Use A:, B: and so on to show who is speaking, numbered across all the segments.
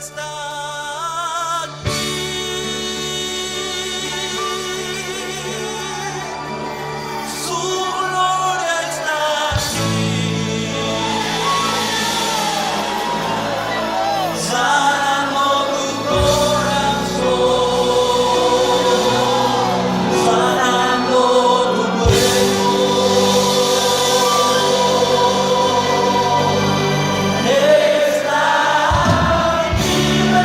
A: está aquí. Su gloria está aquí, sanando tu corazón, sanando tu cuerpo. Está aquí.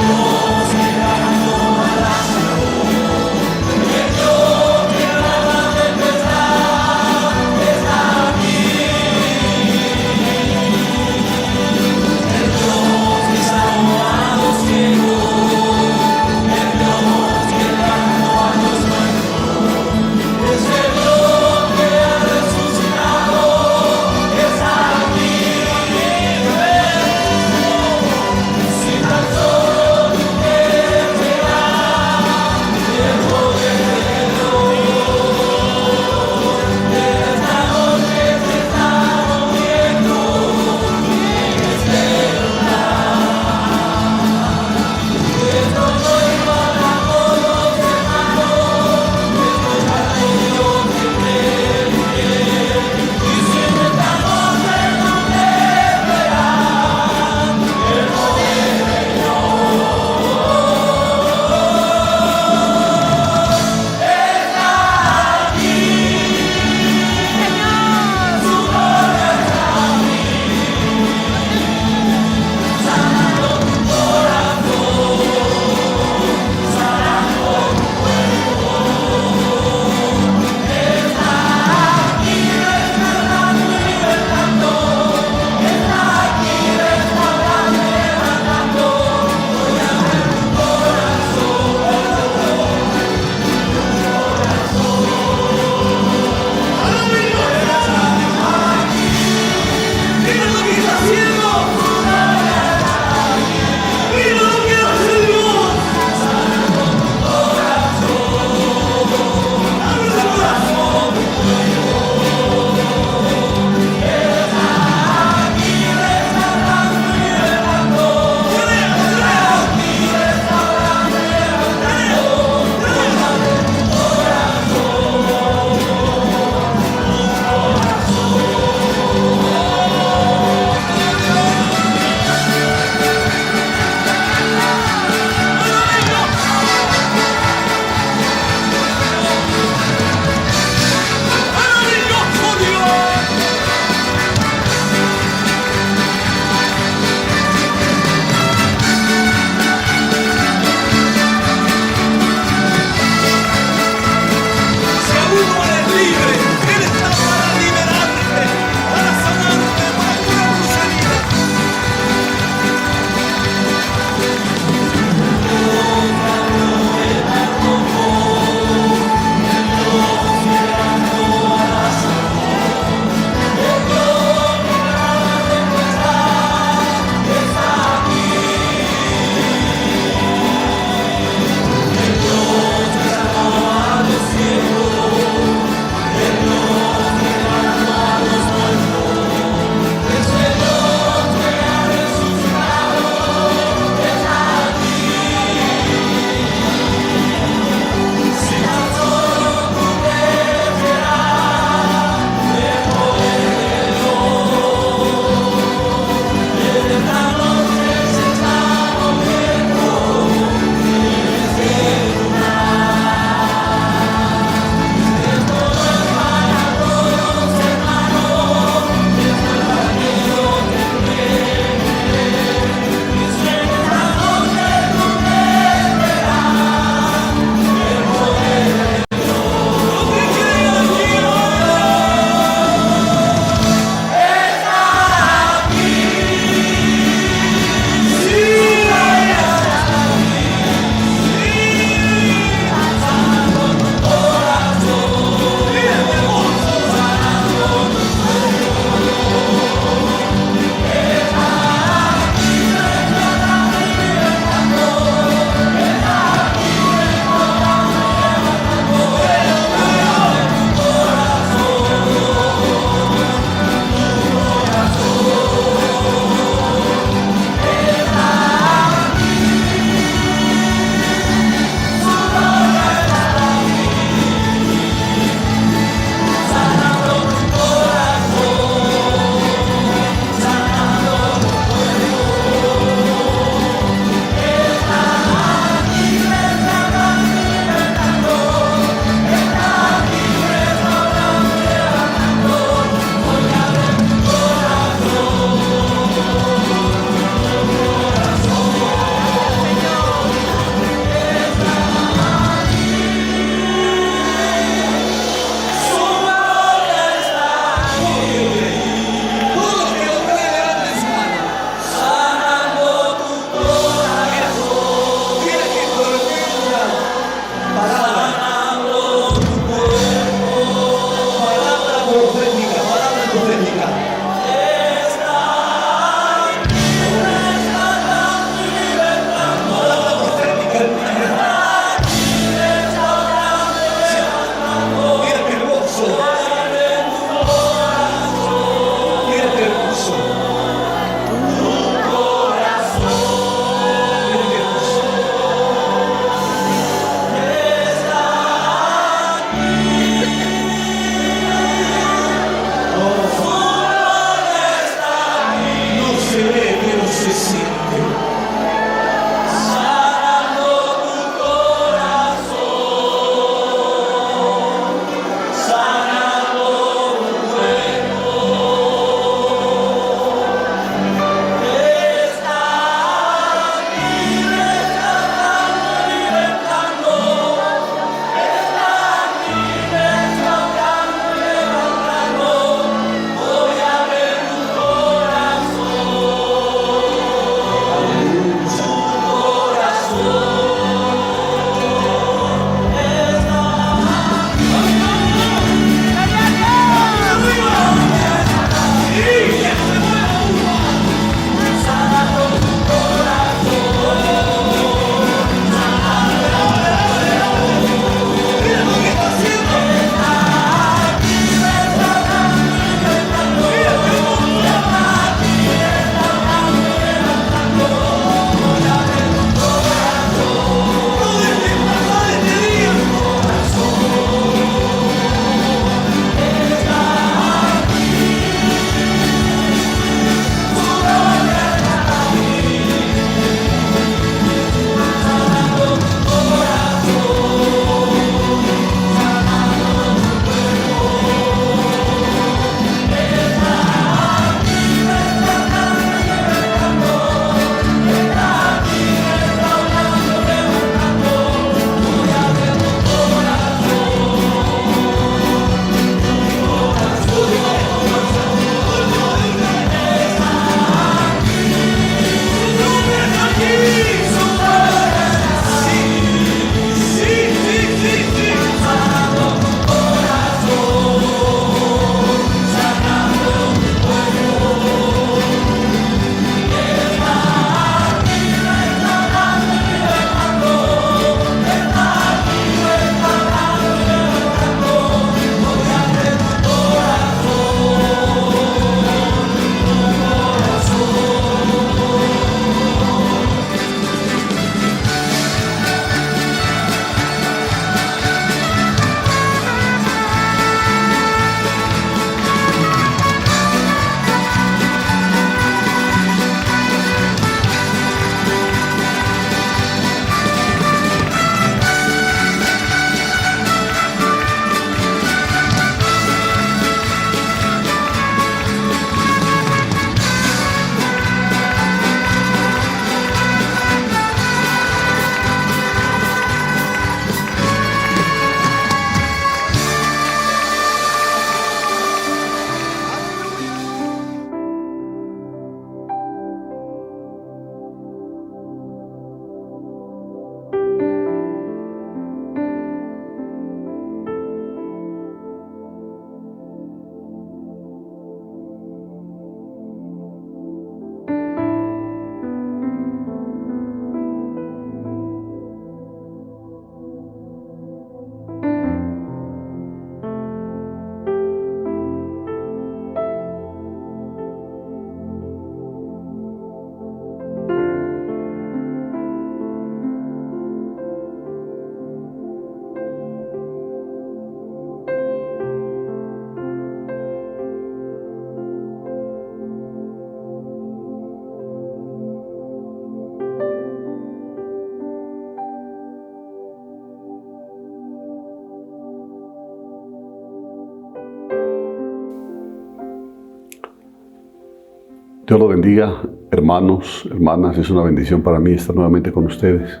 B: Dios los bendiga, hermanos, hermanas. Es una bendición para mí estar nuevamente con ustedes.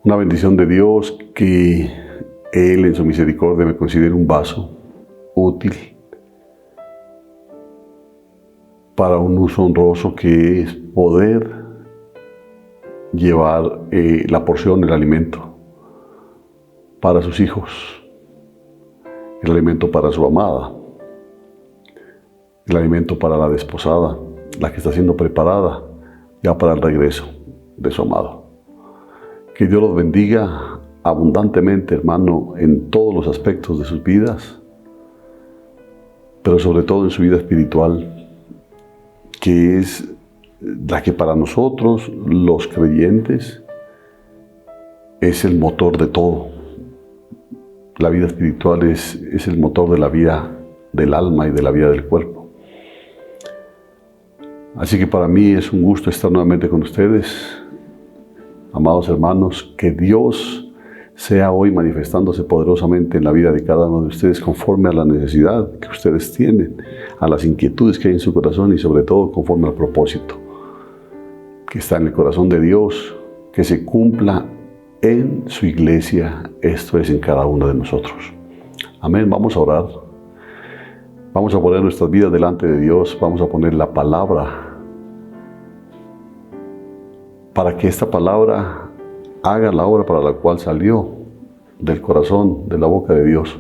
B: Una bendición de Dios que Él en su misericordia me considere un vaso útil para un uso honroso, que es poder llevar la porción, el alimento para sus hijos, el alimento para su amada, el alimento para la desposada, la que está siendo preparada ya para el regreso de su amado. Que Dios los bendiga abundantemente, hermano, en todos los aspectos de sus vidas, pero sobre todo en su vida espiritual, que es la que para nosotros, los creyentes, es el motor de todo. La vida espiritual es el motor de la vida del alma y de la vida del cuerpo. Así que para mí es un gusto estar nuevamente con ustedes, amados hermanos. Que Dios sea hoy manifestándose poderosamente en la vida de cada uno de ustedes conforme a la necesidad que ustedes tienen, a las inquietudes que hay en su corazón y sobre todo conforme al propósito que está en el corazón de Dios, que se cumpla en su iglesia, esto es en cada uno de nosotros. Amén. Vamos a orar. Vamos a poner nuestras vidas delante de Dios. Vamos a poner la palabra para que esta palabra haga la obra para la cual salió del corazón, de la boca de Dios.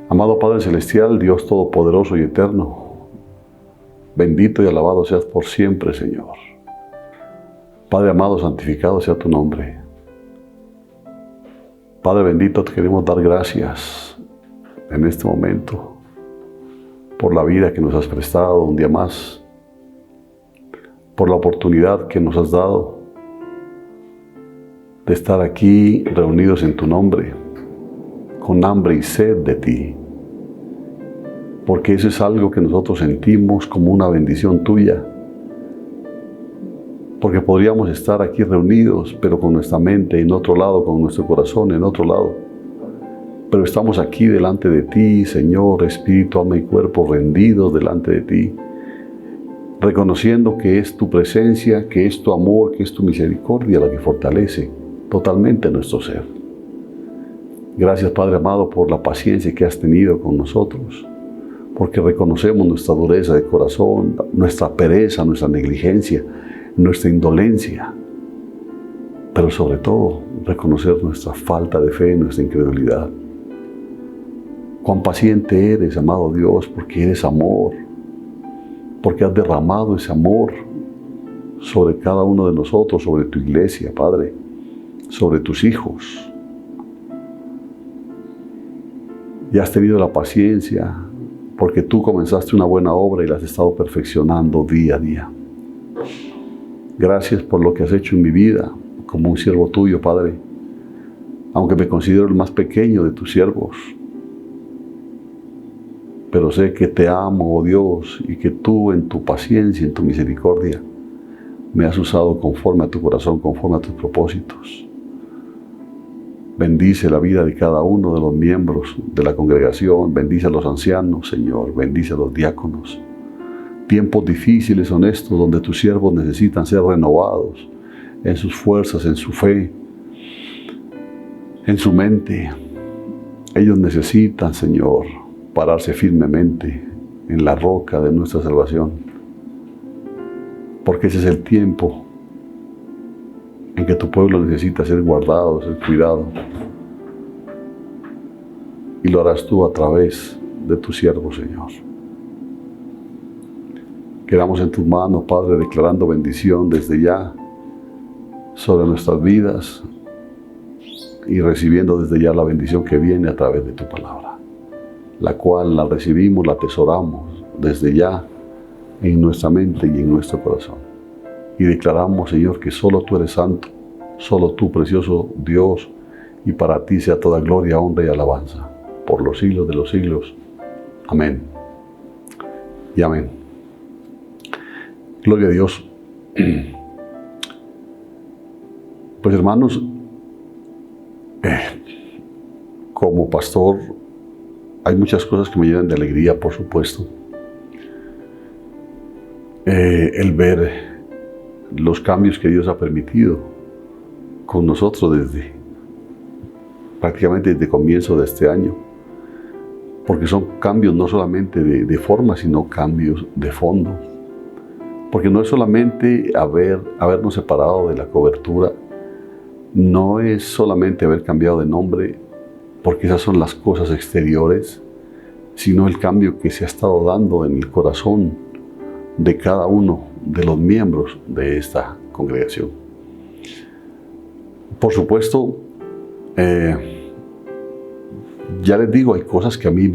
B: Amado Padre Celestial, Dios Todopoderoso y Eterno, bendito y alabado seas por siempre, Señor. Padre amado, santificado sea tu nombre. Padre bendito, te queremos dar gracias en este momento por la vida que nos has prestado un día más, por la oportunidad que nos has dado de estar aquí reunidos en tu nombre, con hambre y sed de ti, porque eso es algo que nosotros sentimos como una bendición tuya, porque podríamos estar aquí reunidos, pero con nuestra mente en otro lado, con nuestro corazón en otro lado, pero estamos aquí delante de ti, Señor, espíritu, alma y cuerpo rendidos delante de ti, reconociendo que es tu presencia, que es tu amor, que es tu misericordia la que fortalece totalmente nuestro ser. Gracias, Padre amado, por la paciencia que has tenido con nosotros, porque reconocemos nuestra dureza de corazón, nuestra pereza, nuestra negligencia, nuestra indolencia, pero sobre todo reconocer nuestra falta de fe, nuestra incredulidad. Cuán paciente eres, amado Dios, porque eres amor, porque has derramado ese amor sobre cada uno de nosotros, sobre tu iglesia, Padre, sobre tus hijos. Y has tenido la paciencia, porque tú comenzaste una buena obra y la has estado perfeccionando día a día. Gracias por lo que has hecho en mi vida como un siervo tuyo, Padre, aunque me considero el más pequeño de tus siervos. Pero sé que te amo, oh Dios, y que tú en tu paciencia, en tu misericordia, me has usado conforme a tu corazón, conforme a tus propósitos. Bendice la vida de cada uno de los miembros de la congregación, bendice a los ancianos, Señor, bendice a los diáconos. Tiempos difíciles son estos donde tus siervos necesitan ser renovados en sus fuerzas, en su fe, en su mente. Ellos necesitan, Señor, pararse firmemente en la roca de nuestra salvación, porque ese es el tiempo en que tu pueblo necesita ser guardado, ser cuidado, y lo harás tú a través de tu siervo, Señor. Quedamos en tus manos, Padre, declarando bendición desde ya sobre nuestras vidas y recibiendo desde ya la bendición que viene a través de tu palabra, la cual la recibimos, la atesoramos desde ya en nuestra mente y en nuestro corazón. Y declaramos, Señor, que solo tú eres santo, solo tú, precioso Dios, y para ti sea toda gloria, honra y alabanza, por los siglos de los siglos. Amén y amén. Gloria a Dios. Pues hermanos, como pastor hay muchas cosas que me llenan de alegría, por supuesto. el ver los cambios que Dios ha permitido con nosotros prácticamente desde el comienzo de este año, porque son cambios no solamente de forma, sino cambios de fondo, porque no es solamente habernos separado de la cobertura, no es solamente haber cambiado de nombre, porque esas son las cosas exteriores, sino el cambio que se ha estado dando en el corazón de cada uno de los miembros de esta congregación. Por supuesto, ya les digo, hay cosas que a mí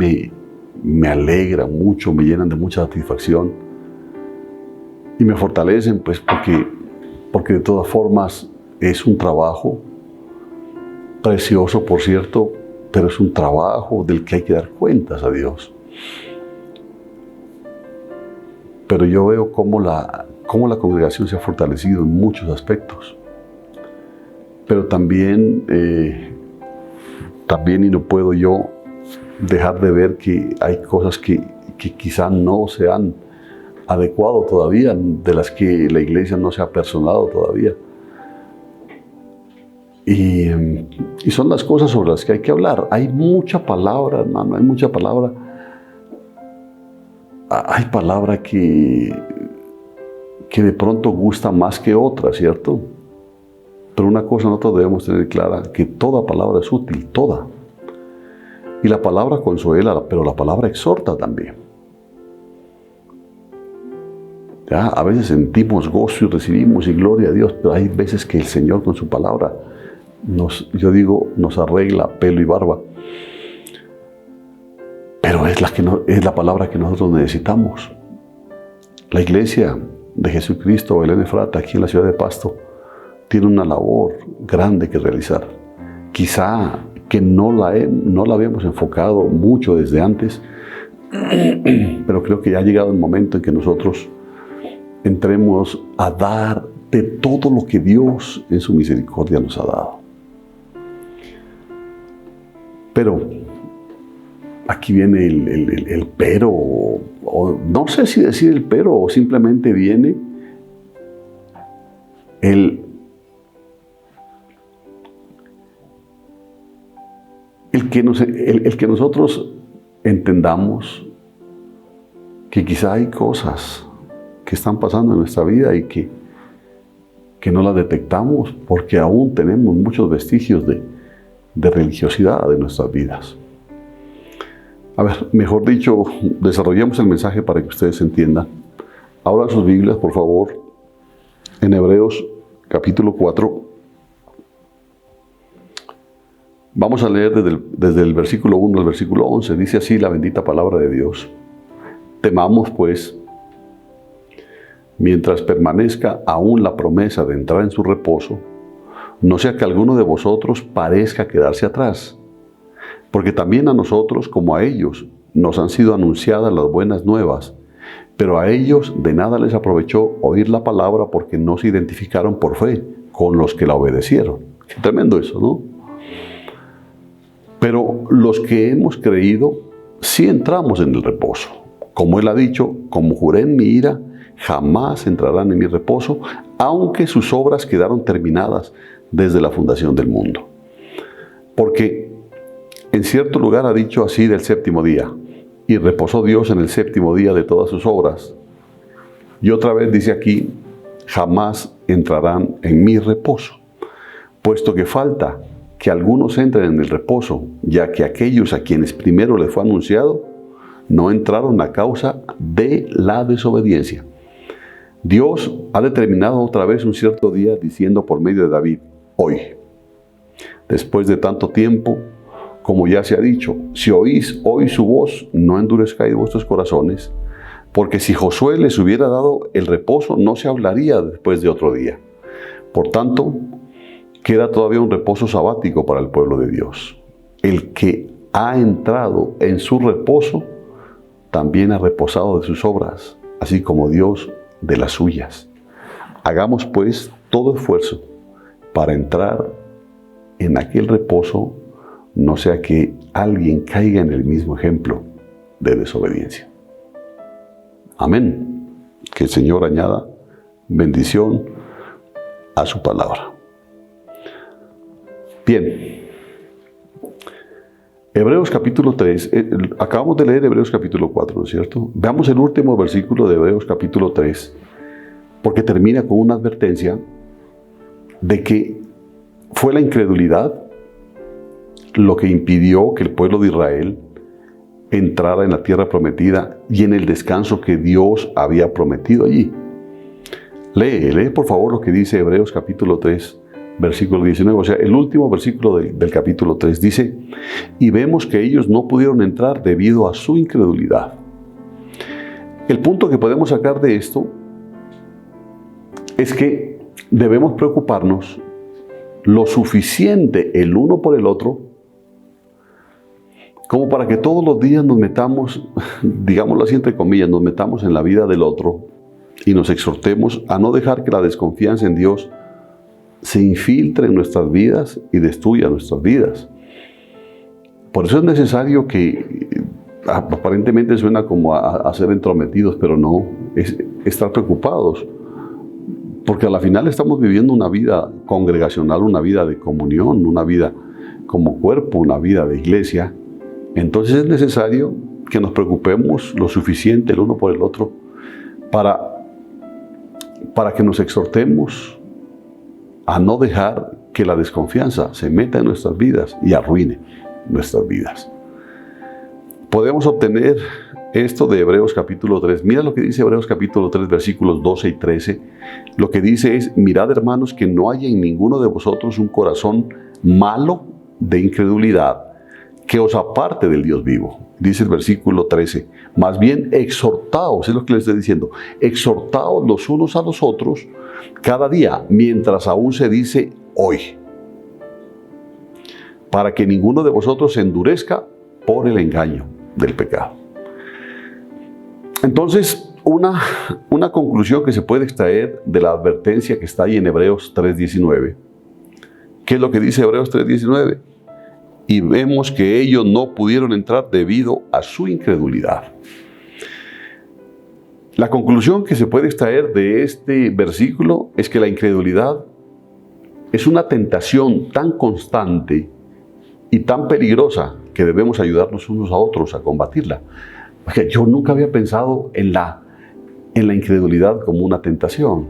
B: me alegran mucho, me llenan de mucha satisfacción y me fortalecen, pues porque de todas formas es un trabajo precioso, por cierto, pero es un trabajo del que hay que dar cuentas a Dios. Pero yo veo cómo la congregación se ha fortalecido en muchos aspectos. Pero también, y no puedo yo dejar de ver que hay cosas que quizá no se han adecuado todavía, de las que la iglesia no se ha personado todavía. Y son las cosas sobre las que hay que hablar. Hay mucha palabra, hermano, hay mucha palabra. Hay palabra que de pronto gusta más que otra, ¿cierto? Pero una cosa nosotros debemos tener clara, que toda palabra es útil, toda. Y la palabra consuela, pero la palabra exhorta también. Ya, a veces sentimos gozo y recibimos y gloria a Dios, pero hay veces que el Señor con su palabra nos arregla pelo y barba. Pero es la palabra que nosotros necesitamos. La iglesia de Jesucristo, Belén Efrata, aquí en la ciudad de Pasto, tiene una labor grande que realizar. Quizá que no la habíamos enfocado mucho desde antes, pero creo que ya ha llegado el momento en que nosotros entremos a dar de todo lo que Dios en su misericordia nos ha dado. Pero aquí viene el pero, o no sé si decir el pero, o simplemente viene el que nosotros entendamos que quizá hay cosas que están pasando en nuestra vida y que no las detectamos porque aún tenemos muchos vestigios de religiosidad en nuestras vidas. A ver, mejor dicho, desarrollemos el mensaje para que ustedes entiendan. Abran sus Biblias, por favor, en Hebreos capítulo 4. Vamos a leer desde el versículo 1 al versículo 11. Dice así la bendita palabra de Dios. Temamos, pues, mientras permanezca aún la promesa de entrar en su reposo, no sea que alguno de vosotros parezca quedarse atrás. Porque también a nosotros, como a ellos, nos han sido anunciadas las buenas nuevas, pero a ellos de nada les aprovechó oír la palabra porque no se identificaron por fe con los que la obedecieron. Qué tremendo eso, ¿no? Pero los que hemos creído, sí entramos en el reposo. Como él ha dicho, como juré en mi ira, jamás entrarán en mi reposo, aunque sus obras quedaron terminadas desde la fundación del mundo. Porque en cierto lugar ha dicho así del séptimo día, y reposó Dios en el séptimo día de todas sus obras. Y otra vez dice aquí, jamás entrarán en mi reposo, puesto que falta que algunos entren en el reposo, ya que aquellos a quienes primero les fue anunciado, no entraron a causa de la desobediencia. Dios ha determinado otra vez un cierto día, diciendo por medio de David, hoy, después de tanto tiempo, como ya se ha dicho, si oís hoy su voz, no endurezcáis vuestros corazones, porque si Josué les hubiera dado el reposo, no se hablaría después de otro día. Por tanto, queda todavía un reposo sabático para el pueblo de Dios. El que ha entrado en su reposo, también ha reposado de sus obras, así como Dios de las suyas. Hagamos pues todo esfuerzo para entrar en aquel reposo, no sea que alguien caiga en el mismo ejemplo de desobediencia. Amén. Que el Señor añada bendición a su palabra. Bien. Hebreos capítulo 3, acabamos de leer Hebreos capítulo 4, ¿no es cierto? Veamos el último versículo de Hebreos capítulo 3, porque termina con una advertencia de que fue la incredulidad lo que impidió que el pueblo de Israel entrara en la tierra prometida y en el descanso que Dios había prometido allí. Lee por favor lo que dice Hebreos capítulo 3, versículo 19, o sea, el último versículo del capítulo 3 dice: y vemos que ellos no pudieron entrar debido a su incredulidad. El punto que podemos sacar de esto es que debemos preocuparnos lo suficiente el uno por el otro como para que todos los días nos metamos, digámoslo así entre comillas, nos metamos en la vida del otro y nos exhortemos a no dejar que la desconfianza en Dios se infiltre en nuestras vidas y destruya nuestras vidas. Por eso es necesario que, aparentemente suena como a ser entrometidos, pero no, es estar preocupados. Porque a la final estamos viviendo una vida congregacional, una vida de comunión, una vida como cuerpo, una vida de iglesia. Entonces es necesario que nos preocupemos lo suficiente el uno por el otro para que nos exhortemos a no dejar que la desconfianza se meta en nuestras vidas y arruine nuestras vidas. Podemos obtener esto de Hebreos capítulo 3. Mira lo que dice Hebreos capítulo 3, versículos 12 y 13. Lo que dice es: mirad, hermanos, que no haya en ninguno de vosotros un corazón malo de incredulidad que os aparte del Dios vivo. Dice el versículo 13, más bien exhortaos, es lo que les estoy diciendo, exhortaos los unos a los otros cada día, mientras aún se dice hoy, para que ninguno de vosotros se endurezca por el engaño del pecado. Entonces, una conclusión que se puede extraer de la advertencia que está ahí en Hebreos 3:19. ¿Qué es lo que dice Hebreos 3:19? Y vemos que ellos no pudieron entrar debido a su incredulidad. La conclusión que se puede extraer de este versículo es que la incredulidad es una tentación tan constante y tan peligrosa que debemos ayudarnos unos a otros a combatirla. Porque yo nunca había pensado en la incredulidad como una tentación.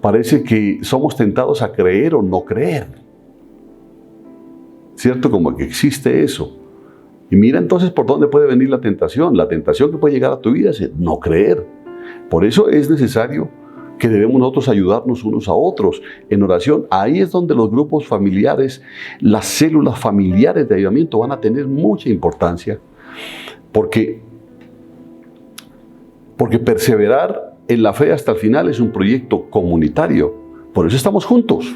B: Parece que somos tentados a creer o no creer. ¿Cierto? Como que existe eso. Y mira entonces por dónde puede venir la tentación. La tentación que puede llegar a tu vida es no creer. Por eso es necesario que debemos nosotros ayudarnos unos a otros en oración. Ahí es donde los grupos familiares, las células familiares de avivamiento van a tener mucha importancia. Porque perseverar en la fe hasta el final es un proyecto comunitario. Por eso estamos juntos.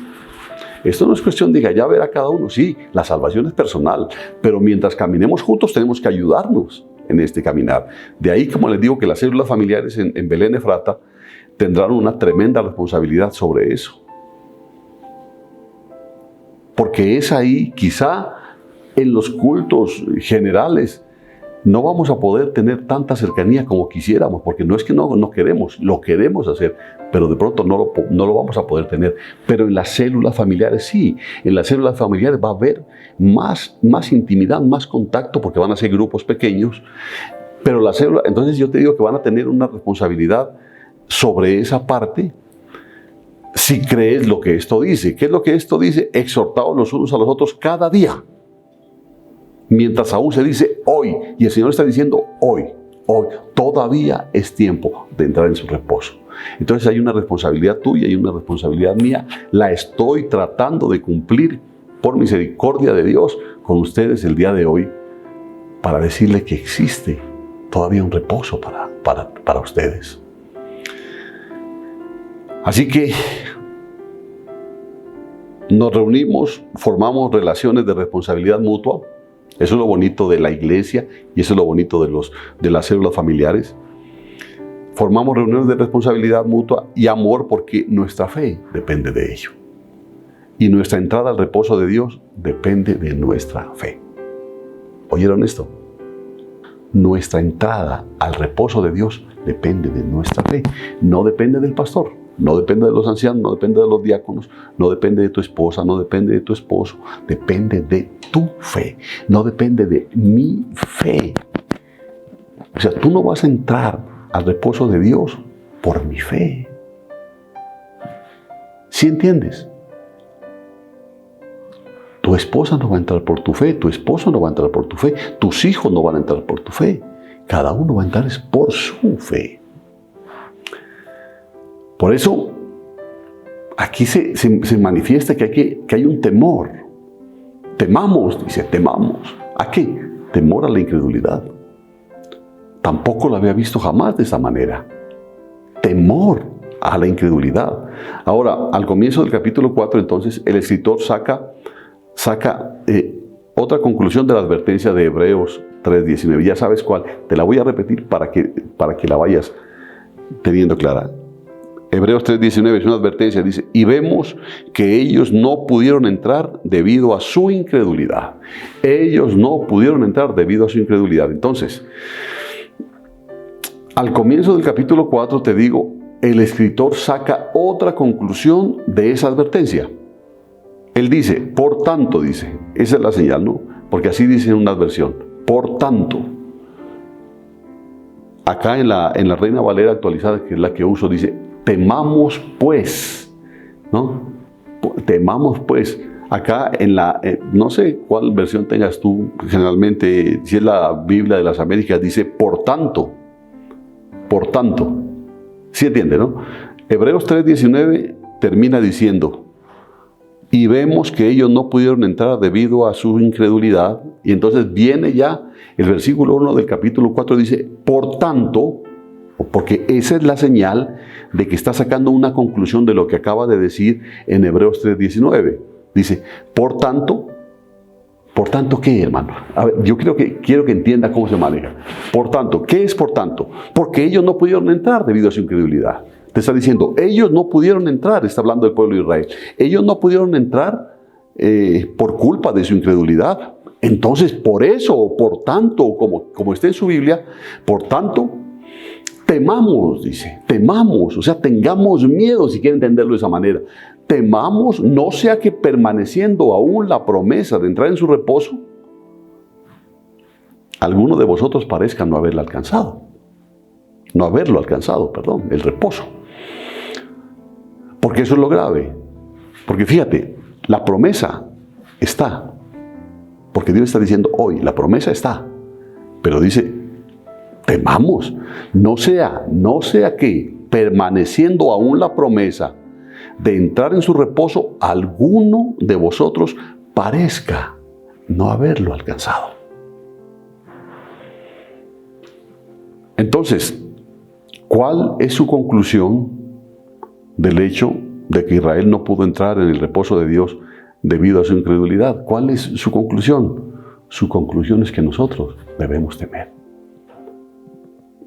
B: Esto no es cuestión de ya ver a cada uno. Sí, la salvación es personal, pero mientras caminemos juntos tenemos que ayudarnos en este caminar. De ahí, como les digo, que las células familiares en Belén Efrata tendrán una tremenda responsabilidad sobre eso. Porque es ahí, quizá en los cultos generales, no vamos a poder tener tanta cercanía como quisiéramos, porque no es que no queremos, lo queremos hacer, pero de pronto no lo vamos a poder tener. Pero en las células familiares sí, en las células familiares va a haber más intimidad, más contacto, porque van a ser grupos pequeños. Pero las células, entonces yo te digo que van a tener una responsabilidad sobre esa parte, si crees lo que esto dice. ¿Qué es lo que esto dice? Exhortaos los unos a los otros cada día, mientras aún se dice hoy, y el Señor está diciendo hoy, todavía es tiempo de entrar en su reposo. Entonces hay una responsabilidad tuya y una responsabilidad mía. La estoy tratando de cumplir por misericordia de Dios con ustedes el día de hoy, para decirle que existe todavía un reposo para ustedes. Así que nos reunimos, formamos relaciones de responsabilidad mutua. Eso es lo bonito de la iglesia y eso es lo bonito de las células familiares. Formamos reuniones de responsabilidad mutua y amor, porque nuestra fe depende de ello. Y nuestra entrada al reposo de Dios depende de nuestra fe. ¿Oyeron esto? nuestra entrada al reposo de Dios depende de nuestra fe. No depende del pastor, no depende de los ancianos, no depende de los diáconos, no depende de tu esposa, no depende de tu esposo. Depende de tu fe, no depende de mi fe. O sea, tú no vas a entrar al reposo de Dios por mi fe. ¿Sí entiendes? Tu esposa no va a entrar por tu fe, tu esposo no va a entrar por tu fe, tus hijos no van a entrar por tu fe. Cada uno va a entrar es por su fe. Por eso, aquí se manifiesta que hay un temor. Temamos, dice, temamos. ¿A qué? Temor a la incredulidad. Tampoco lo había visto jamás de esa manera. Temor a la incredulidad. Ahora, al comienzo del capítulo 4, entonces, el escritor saca otra conclusión de la advertencia de Hebreos 3:19. Ya sabes cuál. Te la voy a repetir para que la vayas teniendo clara. Hebreos 3:19 es una advertencia. Dice, y vemos que ellos no pudieron entrar debido a su incredulidad. Ellos no pudieron entrar debido a su incredulidad. Entonces, al comienzo del capítulo 4, te digo, el escritor saca otra conclusión de esa advertencia. Él dice, por tanto, dice, esa es la señal, ¿no? Porque así dice en una versión, por tanto. Acá en la Reina Valera actualizada, que es la que uso, dice, temamos pues, ¿no? Temamos pues. Acá no sé cuál versión tengas tú, generalmente, si es la Biblia de las Américas, dice, por tanto. Por tanto. ¿Sí entiende, no? Hebreos 3:19 termina diciendo, y vemos que ellos no pudieron entrar debido a su incredulidad. Y entonces viene ya el versículo 1 del capítulo 4, dice, por tanto, porque esa es la señal de que está sacando una conclusión de lo que acaba de decir en Hebreos 3:19. Dice, por tanto, ¿qué, hermano? A ver, yo quiero que entienda cómo se maneja. Por tanto, ¿qué es por tanto? Porque ellos no pudieron entrar debido a su incredulidad. Te está diciendo, ellos no pudieron entrar, está hablando del pueblo de Israel. Ellos no pudieron entrar por culpa de su incredulidad. Entonces, por eso, o por tanto, como está en su Biblia, por tanto, temamos, dice, temamos, o sea, tengamos miedo, si quiere entenderlo de esa manera. Temamos, no sea que permaneciendo aún la promesa de entrar en su reposo, alguno de vosotros parezca no haberlo alcanzado, el reposo. Porque eso es lo grave. Porque fíjate, la promesa está. Porque Dios está diciendo hoy, la promesa está. Pero dice, temamos, no sea que permaneciendo aún la promesa de entrar en su reposo, alguno de vosotros parezca no haberlo alcanzado. Entonces, ¿cuál es su conclusión del hecho de que Israel no pudo entrar en el reposo de Dios debido a su incredulidad? ¿Cuál es su conclusión? Su conclusión es que nosotros debemos temer.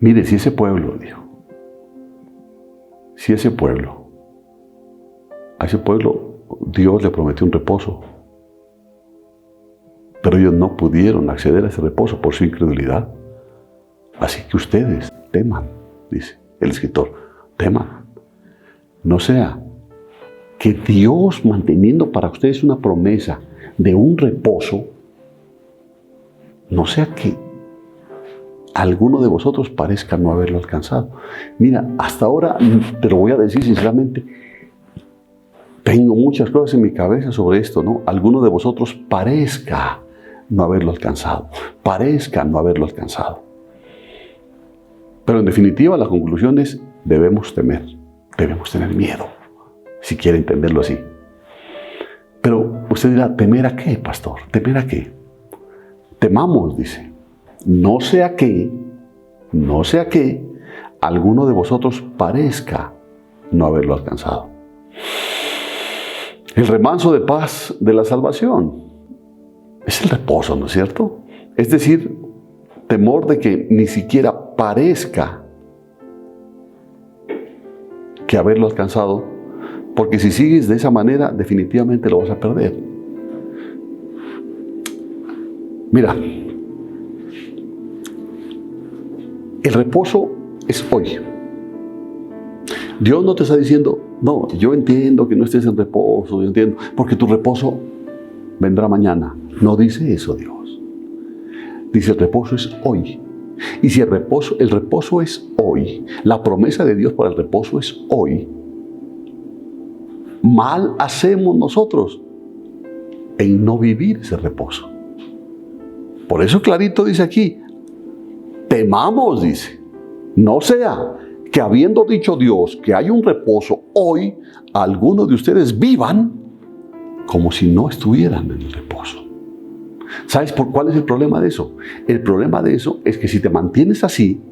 B: Mire, si ese pueblo, dijo, a ese pueblo Dios le prometió un reposo, pero ellos no pudieron acceder a ese reposo por su incredulidad. Así que ustedes teman, dice el escritor, teman. No sea que Dios, manteniendo para ustedes una promesa de un reposo, no sea que alguno de vosotros parezca no haberlo alcanzado. Mira, hasta ahora, te lo voy a decir sinceramente, tengo muchas cosas en mi cabeza sobre esto, ¿no? Alguno de vosotros parezca no haberlo alcanzado. Pero en definitiva, la conclusión es, debemos temer, debemos tener miedo, si quiere entenderlo así. Pero usted dirá, ¿temer a qué, pastor? ¿Temer a qué? Temamos, dice, no sea que alguno de vosotros parezca no haberlo alcanzado. El remanso de paz de la salvación es el reposo, ¿no es cierto? Es decir, temor de que ni siquiera parezca que haberlo alcanzado, porque si sigues de esa manera, definitivamente lo vas a perder. Mira, el reposo es hoy. Dios no te está diciendo, no, yo entiendo que no estés en reposo, yo entiendo, porque tu reposo vendrá mañana. No dice eso Dios. Dice el reposo es hoy. Y si el reposo es hoy, la promesa de Dios para el reposo es hoy, mal hacemos nosotros en no vivir ese reposo. Por eso clarito dice aquí, temamos, dice, no sea que habiendo dicho Dios que hay un reposo hoy, algunos de ustedes vivan como si no estuvieran en el reposo. ¿Sabes por cuál es el problema de eso? El problema de eso es que si te mantienes así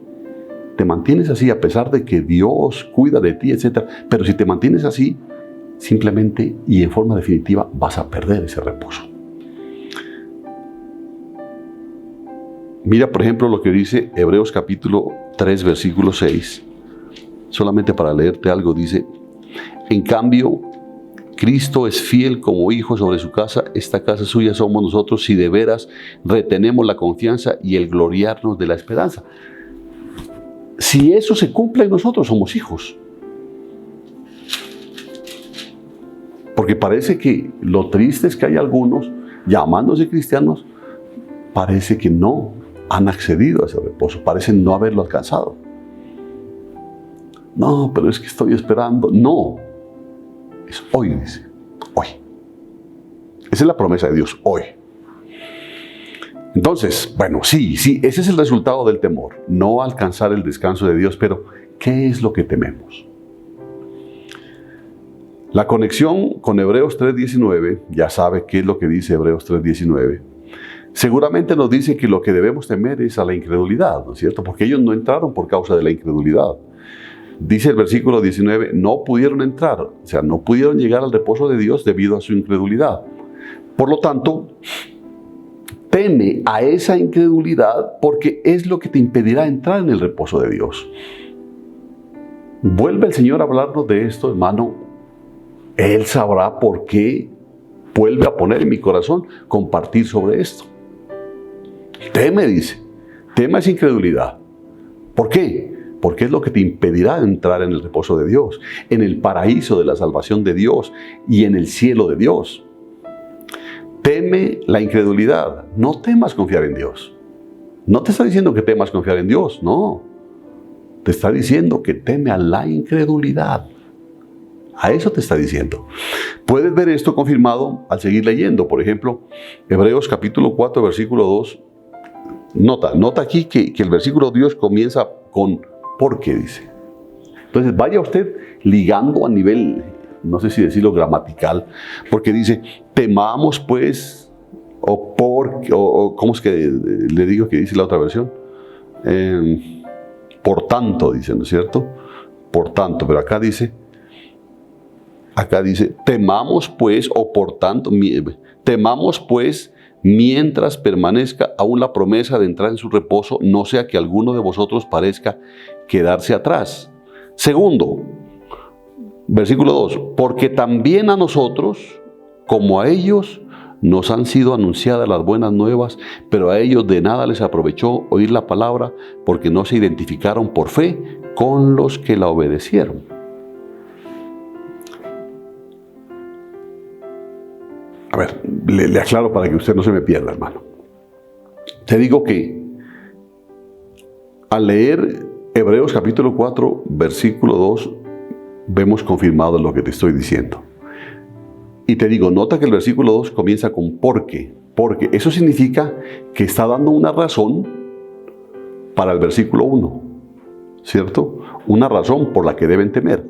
B: a pesar de que Dios cuida de ti, etc. Pero si te mantienes así, simplemente y en forma definitiva vas a perder ese reposo. Mira, por ejemplo, lo que dice Hebreos capítulo 3, versículo 6. Solamente para leerte algo, dice: en cambio, Cristo es fiel como hijo sobre su casa, esta casa suya somos nosotros si de veras retenemos la confianza y el gloriarnos de la esperanza. Si eso se cumple en nosotros, somos hijos. Porque parece que lo triste es que hay algunos, llamándose cristianos, parece que no han accedido a ese reposo, parecen no haberlo alcanzado. No, pero es que estoy esperando. No, es hoy, dice, hoy. Esa es la promesa de Dios, hoy. Entonces, bueno, sí, ese es el resultado del temor, no alcanzar el descanso de Dios, pero ¿qué es lo que tememos? La conexión con Hebreos 3:19, ya sabe qué es lo que dice Hebreos 3:19, seguramente nos dice que lo que debemos temer es a la incredulidad, ¿no es cierto? Porque ellos no entraron por causa de la incredulidad. Dice el versículo 19, no pudieron entrar, o sea, no pudieron llegar al reposo de Dios debido a su incredulidad. Por lo tanto, teme a esa incredulidad porque es lo que te impedirá entrar en el reposo de Dios. Vuelve el Señor a hablarnos de esto, hermano. Él sabrá por qué vuelve a poner en mi corazón compartir sobre esto. Teme, dice. Teme esa incredulidad. ¿Por qué? Porque es lo que te impedirá entrar en el reposo de Dios, en el paraíso de la salvación de Dios y en el cielo de Dios. Teme la incredulidad. No temas confiar en Dios. No te está diciendo que temas confiar en Dios, no. Te está diciendo que teme a la incredulidad. A eso te está diciendo. Puedes ver esto confirmado al seguir leyendo. Por ejemplo, Hebreos capítulo 4, versículo 2. Nota aquí que el versículo Dios comienza con ¿por qué? Dice. Entonces vaya usted ligando a nivel, no sé si decirlo gramatical, porque dice, temamos pues, o ¿cómo es que le digo que dice la otra versión? Por tanto, dice, ¿no es cierto? Por tanto, pero acá dice, temamos pues, o por tanto, temamos pues, mientras permanezca aún la promesa de entrar en su reposo, no sea que alguno de vosotros parezca quedarse atrás. Segundo, versículo 2, porque también a nosotros, como a ellos, nos han sido anunciadas las buenas nuevas, pero a ellos de nada les aprovechó oír la palabra, porque no se identificaron por fe con los que la obedecieron. A ver, le aclaro para que usted no se me pierda, hermano. Te digo que al leer Hebreos capítulo 4, versículo 2, vemos confirmado lo que te estoy diciendo. Y te digo, nota que el versículo 2 comienza con ¿por qué? Porque eso significa que está dando una razón para el versículo 1, ¿cierto? Una razón por la que deben temer.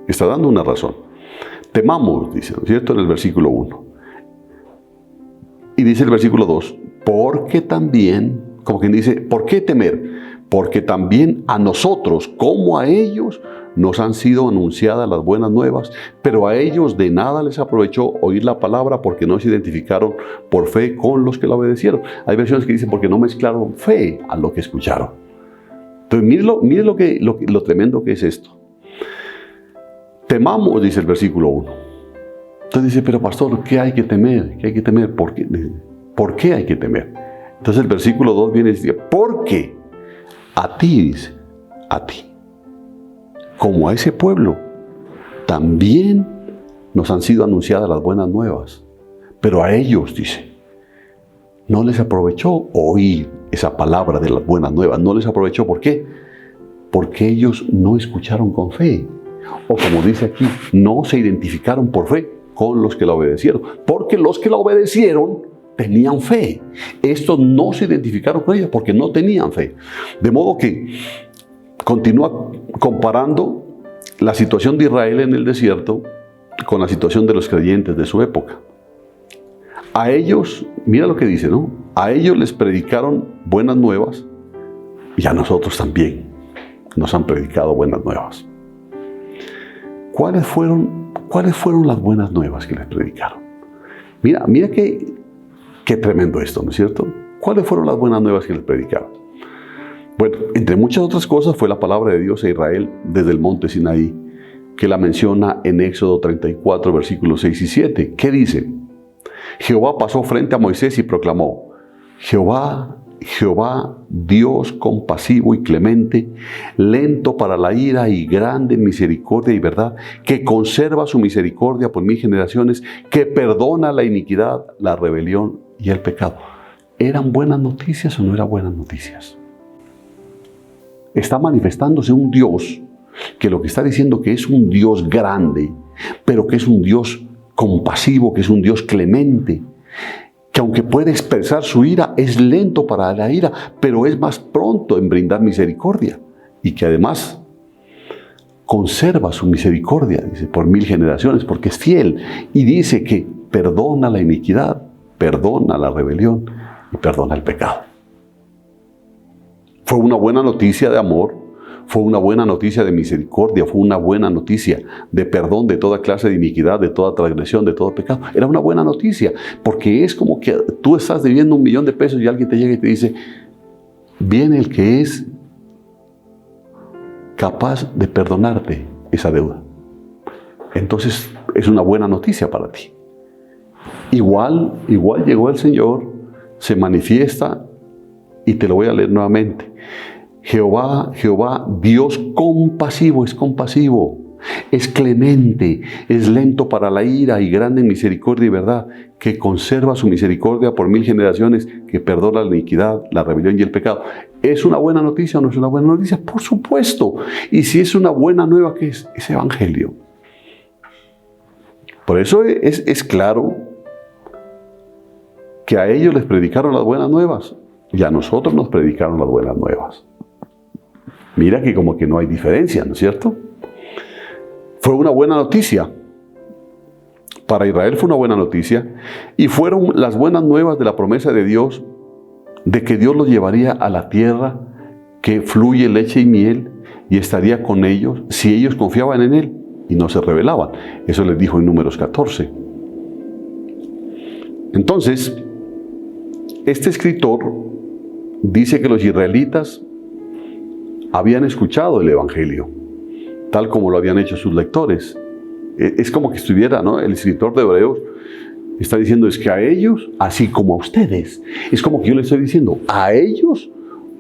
B: Está dando una razón. Temamos, dice, ¿cierto? En el versículo 1. Y dice el versículo 2, porque también, como quien dice, ¿por qué temer? Porque también a nosotros, como a ellos, nos han sido anunciadas las buenas nuevas, pero a ellos de nada les aprovechó oír la palabra porque no se identificaron por fe con los que la obedecieron. Hay versiones que dicen porque no mezclaron fe a lo que escucharon. Entonces, mire lo tremendo que es esto. Temamos, dice el versículo 1. Entonces dice, pero pastor, ¿qué hay que temer? ¿Qué hay que temer? ¿Por qué hay que temer? Entonces el versículo 2 viene y dice, porque a ti, dice, a ti, como a ese pueblo, también nos han sido anunciadas las buenas nuevas. Pero a ellos, dice, no les aprovechó oír esa palabra de las buenas nuevas. No les aprovechó. ¿Por qué? Porque ellos no escucharon con fe. O como dice aquí, no se identificaron por fe con los que la obedecieron. Porque los que la obedecieron tenían fe. Estos no se identificaron con ella porque no tenían fe. De modo que continúa comparando la situación de Israel en el desierto con la situación de los creyentes de su época. A ellos, mira lo que dice, ¿no? A ellos les predicaron buenas nuevas y a nosotros también nos han predicado buenas nuevas. ¿Cuáles fueron las buenas nuevas que les predicaron? Mira qué tremendo esto, ¿no es cierto? ¿Cuáles fueron las buenas nuevas que les predicaron? Bueno, entre muchas otras cosas fue la palabra de Dios a Israel desde el monte Sinaí, que la menciona en Éxodo 34, versículos 6 y 7. ¿Qué dice? Jehová pasó frente a Moisés y proclamó: Jehová, Dios compasivo y clemente, lento para la ira y grande en misericordia y verdad, que conserva su misericordia por 1000 generaciones, que perdona la iniquidad, la rebelión y el pecado. ¿Eran buenas noticias o no eran buenas noticias? Está manifestándose un Dios que lo que está diciendo que es un Dios grande, pero que es un Dios compasivo, que es un Dios clemente, que aunque puede expresar su ira, es lento para la ira, pero es más pronto en brindar misericordia, y que además conserva su misericordia, dice, por 1000 generaciones, porque es fiel, y dice que perdona la iniquidad, perdona la rebelión y perdona el pecado. Fue una buena noticia de amor, fue una buena noticia de misericordia, fue una buena noticia de perdón de toda clase de iniquidad, de toda transgresión, de todo pecado. Era una buena noticia, porque es como que tú estás debiendo $1.000.000 y alguien te llega y te dice: viene el que es capaz de perdonarte esa deuda. Entonces es una buena noticia para ti. Igual llegó el Señor, se manifiesta, y te lo voy a leer nuevamente. Jehová, Dios compasivo, es clemente, es lento para la ira y grande en misericordia y verdad, que conserva su misericordia por 1000 generaciones, que perdona la iniquidad, la rebelión y el pecado. ¿Es una buena noticia o no es una buena noticia? Por supuesto. Y si es una buena nueva, ¿qué es? Es evangelio. Por eso es claro que a ellos les predicaron las buenas nuevas y a nosotros nos predicaron las buenas nuevas. Mira que como que no hay diferencia, ¿no es cierto? Fue una buena noticia. Para Israel fue una buena noticia. Y fueron las buenas nuevas de la promesa de Dios, de que Dios los llevaría a la tierra que fluye leche y miel, y estaría con ellos si ellos confiaban en Él y no se rebelaban. Eso les dijo en Números 14. Entonces, este escritor dice que los israelitas habían escuchado el Evangelio, tal como lo habían hecho sus lectores. Es como que estuviera, ¿no? El escritor de Hebreos está diciendo, es que a ellos, así como a ustedes, es como que yo les estoy diciendo, a ellos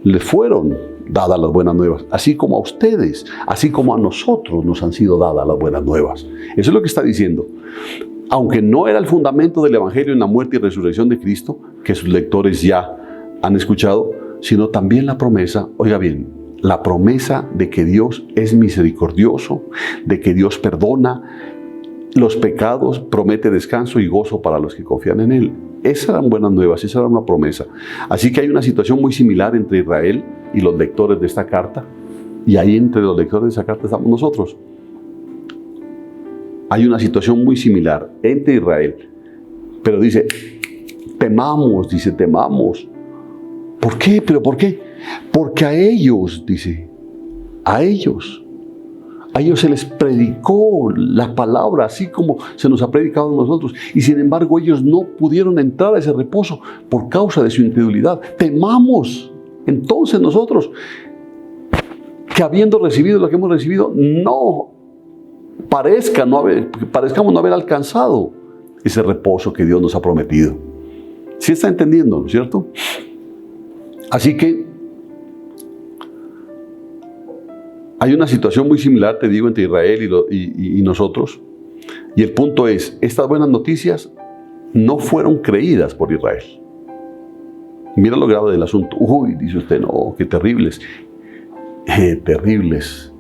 B: les fueron dadas las buenas nuevas, así como a ustedes, así como a nosotros nos han sido dadas las buenas nuevas. Eso es lo que está diciendo. Aunque no era el fundamento del Evangelio en la muerte y resurrección de Cristo, que sus lectores ya han escuchado, sino también la promesa, oiga bien, la promesa de que Dios es misericordioso, de que Dios perdona los pecados, promete descanso y gozo para los que confían en Él. Esas eran buenas nuevas, esa era una promesa. Así que hay una situación muy similar entre Israel y los lectores de esta carta, y ahí entre los lectores de esta carta estamos nosotros. Hay una situación muy similar entre Israel, pero dice, temamos. ¿Por qué? ¿Pero por qué? Porque a ellos, dice, a ellos se les predicó la palabra, así como se nos ha predicado a nosotros, y sin embargo ellos no pudieron entrar a ese reposo por causa de su incredulidad. Temamos entonces nosotros que habiendo recibido lo que hemos recibido, parezcamos no haber alcanzado ese reposo que Dios nos ha prometido. ¿Sí está entendiendo, no es cierto? Así que Hay una situación muy similar, te digo, entre Israel y nosotros. Y el punto es, estas buenas noticias no fueron creídas por Israel. Mira lo grave del asunto. Uy, dice usted, no, qué terribles. Terribles.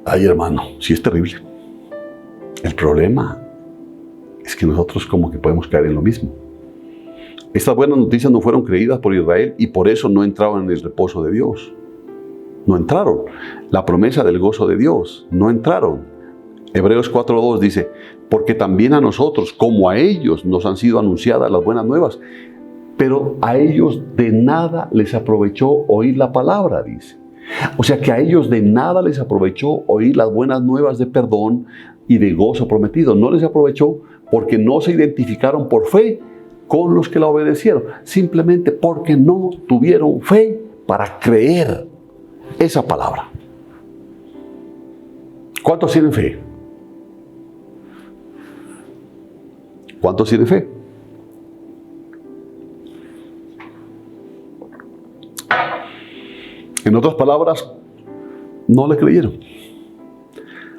B: Ay, hermano, sí es terrible. El problema es que nosotros como que podemos caer en lo mismo. Estas buenas noticias no fueron creídas por Israel y por eso no entraron en el reposo de Dios. No entraron. La promesa del gozo de Dios, no entraron. Hebreos 4:2 dice, porque también a nosotros, como a ellos, nos han sido anunciadas las buenas nuevas, pero a ellos de nada les aprovechó oír la palabra, dice. O sea que a ellos de nada les aprovechó oír las buenas nuevas de perdón y de gozo prometido. No les aprovechó porque no se identificaron por fe con los que la obedecieron. Simplemente porque no tuvieron fe para creer esa palabra. ¿Cuántos tienen fe? ¿Cuántos tienen fe? En otras palabras, no le creyeron.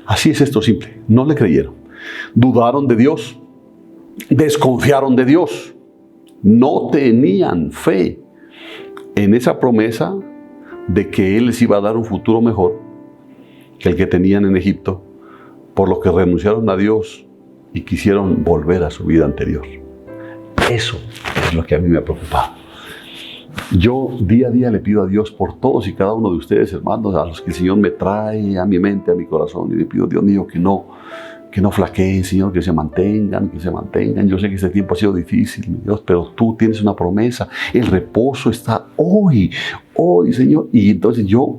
B: Así es esto simple, no le creyeron. Dudaron de Dios, desconfiaron de Dios, no tenían fe en esa promesa de que Él les iba a dar un futuro mejor que el que tenían en Egipto, por lo que renunciaron a Dios y quisieron volver a su vida anterior. Eso es lo que a mí me ha preocupado. Yo día a día le pido a Dios por todos y cada uno de ustedes, hermanos, a los que el Señor me trae a mi mente, a mi corazón, y le pido, Dios mío, que no flaqueen, Señor, que se mantengan. Yo sé que este tiempo ha sido difícil, mi Dios, pero tú tienes una promesa. El reposo está hoy, Señor. Y entonces yo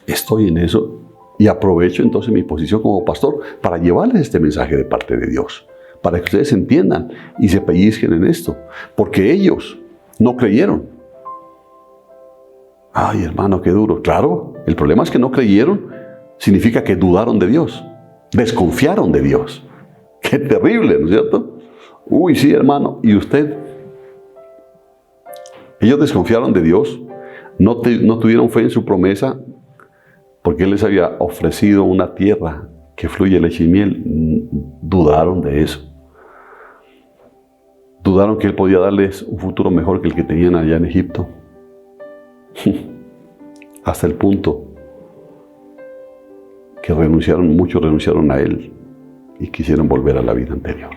B: estoy en eso y aprovecho entonces mi posición como pastor para llevarles este mensaje de parte de Dios, para que ustedes entiendan y se pellizquen en esto, porque ellos no creyeron. Ay, hermano, qué duro. Claro, el problema es que no creyeron, significa que dudaron de Dios, desconfiaron de Dios. Qué terrible, ¿no es cierto? Uy, sí, hermano. ¿Y usted? Ellos desconfiaron de Dios, no tuvieron fe en su promesa, porque Él les había ofrecido una tierra que fluye leche y miel. Dudaron de eso. Dudaron que Él podía darles un futuro mejor que el que tenían allá en Egipto. Hasta el punto que muchos renunciaron a Él y quisieron volver a la vida anterior.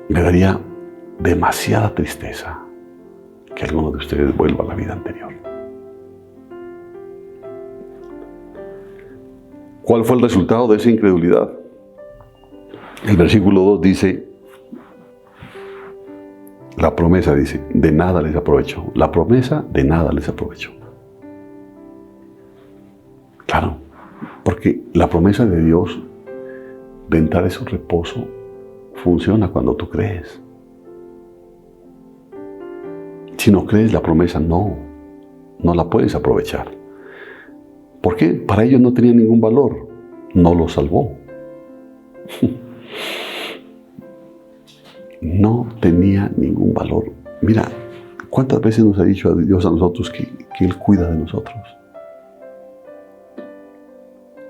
B: Me daría demasiada tristeza que alguno de ustedes vuelva a la vida anterior. ¿Cuál fue el resultado de esa incredulidad? El versículo 2 dice, la promesa dice, de nada les aprovechó. La promesa de nada les aprovechó. Claro, porque la promesa de Dios de entrar en su reposo funciona cuando tú crees. Si no crees la promesa, no la puedes aprovechar. ¿Por qué? Para ellos no tenía ningún valor. No los salvó. No tenía ningún valor. Mira, ¿cuántas veces nos ha dicho Dios a nosotros que Él cuida de nosotros?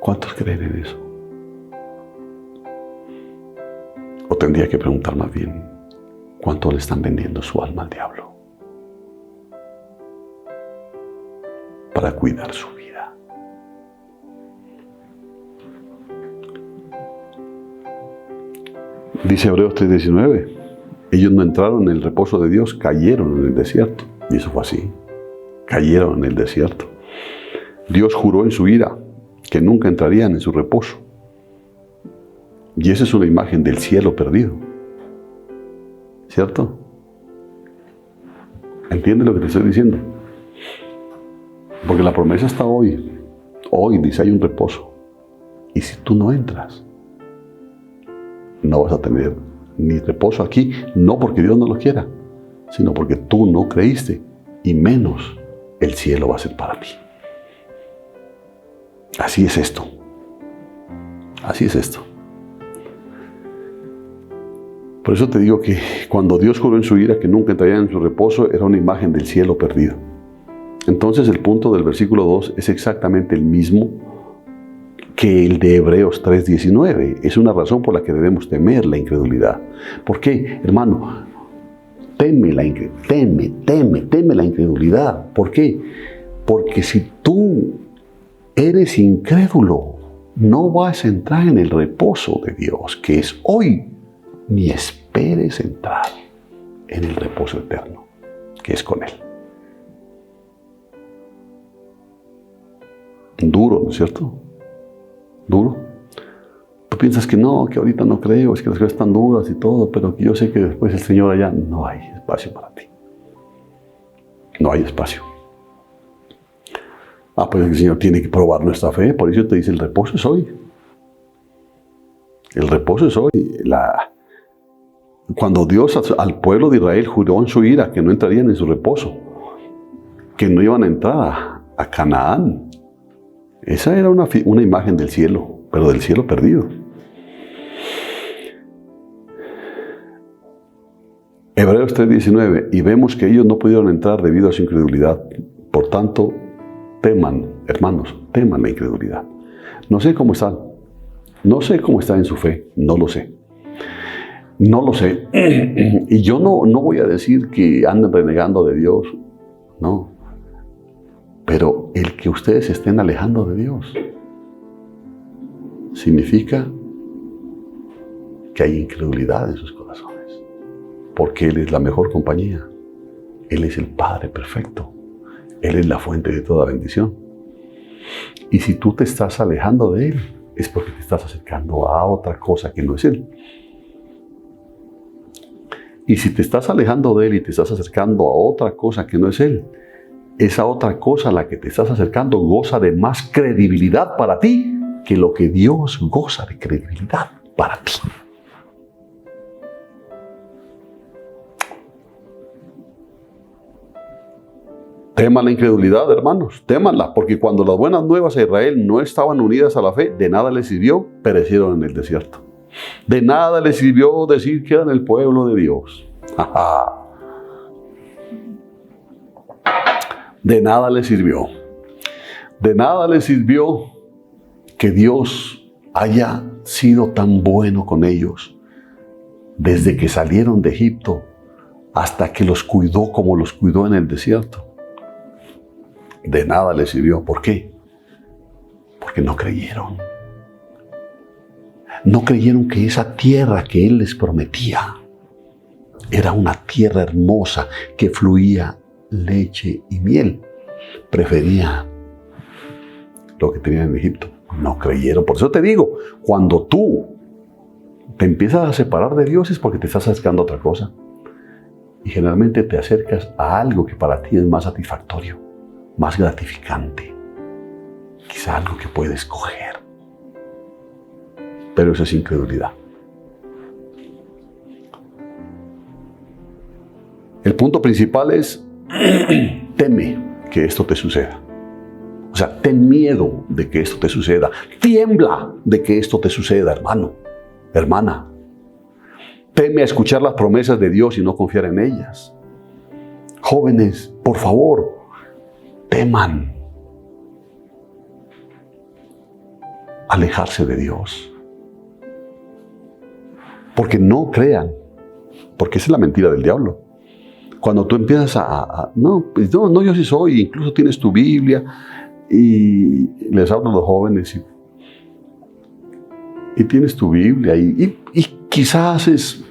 B: ¿Cuántos creen en eso? O tendría que preguntar más bien, ¿cuánto le están vendiendo su alma al diablo para cuidar su vida? Dice Hebreos 3:19, ellos no entraron en el reposo de Dios, cayeron en el desierto. Y eso fue así, cayeron en el desierto. Dios juró en su ira que nunca entrarían en su reposo. Y esa es una imagen del cielo perdido, ¿cierto? ¿Entiendes lo que te estoy diciendo? Porque la promesa está hoy. Hoy dice, hay un reposo. Y si tú no entras, no vas a tener ni reposo aquí, no porque Dios no lo quiera, sino porque tú no creíste, y menos el cielo va a ser para ti. Así es esto. Así es esto. Por eso te digo que cuando Dios juró en su ira que nunca entrarían en su reposo, era una imagen del cielo perdido. Entonces el punto del versículo 2 es exactamente el mismo que el de Hebreos 3:19. Es una razón por la que debemos temer la incredulidad. ¿Por qué, hermano? Teme la incredulidad. ¿Por qué? Porque si tú eres incrédulo, no vas a entrar en el reposo de Dios, que es hoy, ni esperes entrar en el reposo eterno, que es con Él. Duro, ¿no es cierto? Duro. Tú piensas que no, que ahorita no creo, es que las cosas están duras y todo, pero que yo sé que después el Señor allá no hay espacio para ti. No hay espacio. Pues el Señor tiene que probar nuestra fe, por eso te dice el reposo es hoy. El reposo es hoy. Cuando Dios al pueblo de Israel juró en su ira que no entrarían en su reposo, que no iban a entrar a Canaán. Esa era una imagen del cielo, pero del cielo perdido. Hebreos 3:19, y vemos que ellos no pudieron entrar debido a su incredulidad. Por tanto, teman, hermanos, teman la incredulidad. No sé cómo están. No sé cómo están en su fe. No lo sé. No lo sé. Y yo no voy a decir que anden renegando de Dios. No. Pero el que ustedes se estén alejando de Dios significa que hay incredulidad en sus corazones. Porque Él es la mejor compañía. Él es el Padre perfecto. Él es la fuente de toda bendición. Y si tú te estás alejando de Él, es porque te estás acercando a otra cosa que no es Él. Y si te estás alejando de Él y te estás acercando a otra cosa que no es Él, esa otra cosa a la que te estás acercando goza de más credibilidad para ti que lo que Dios goza de credibilidad para ti. Teman la incredulidad, hermanos, témanla, porque cuando las buenas nuevas a Israel no estaban unidas a la fe, de nada les sirvió, perecieron en el desierto. De nada les sirvió decir que eran el pueblo de Dios. De nada les sirvió. De nada les sirvió que Dios haya sido tan bueno con ellos desde que salieron de Egipto hasta que los cuidó como los cuidó en el desierto. De nada les sirvió. ¿Por qué? Porque no creyeron. No creyeron que esa tierra que Él les prometía era una tierra hermosa que fluía leche y miel. Preferían lo que tenían en Egipto. No creyeron. Por eso te digo, cuando tú te empiezas a separar de Dios es porque te estás acercando a otra cosa. Y generalmente te acercas a algo que para ti es más satisfactorio, más gratificante. Quizá algo que puedes coger. Pero eso es incredulidad. El punto principal es teme que esto te suceda. O sea, ten miedo de que esto te suceda. Tiembla de que esto te suceda, hermano, hermana. Teme a escuchar las promesas de Dios y no confiar en ellas. Jóvenes, por favor, teman alejarse de Dios. Porque no crean, porque esa es la mentira del diablo. Cuando tú empiezas no, yo sí soy, incluso tienes tu Biblia, y les hablo a los jóvenes, y tienes tu Biblia, y quizás haces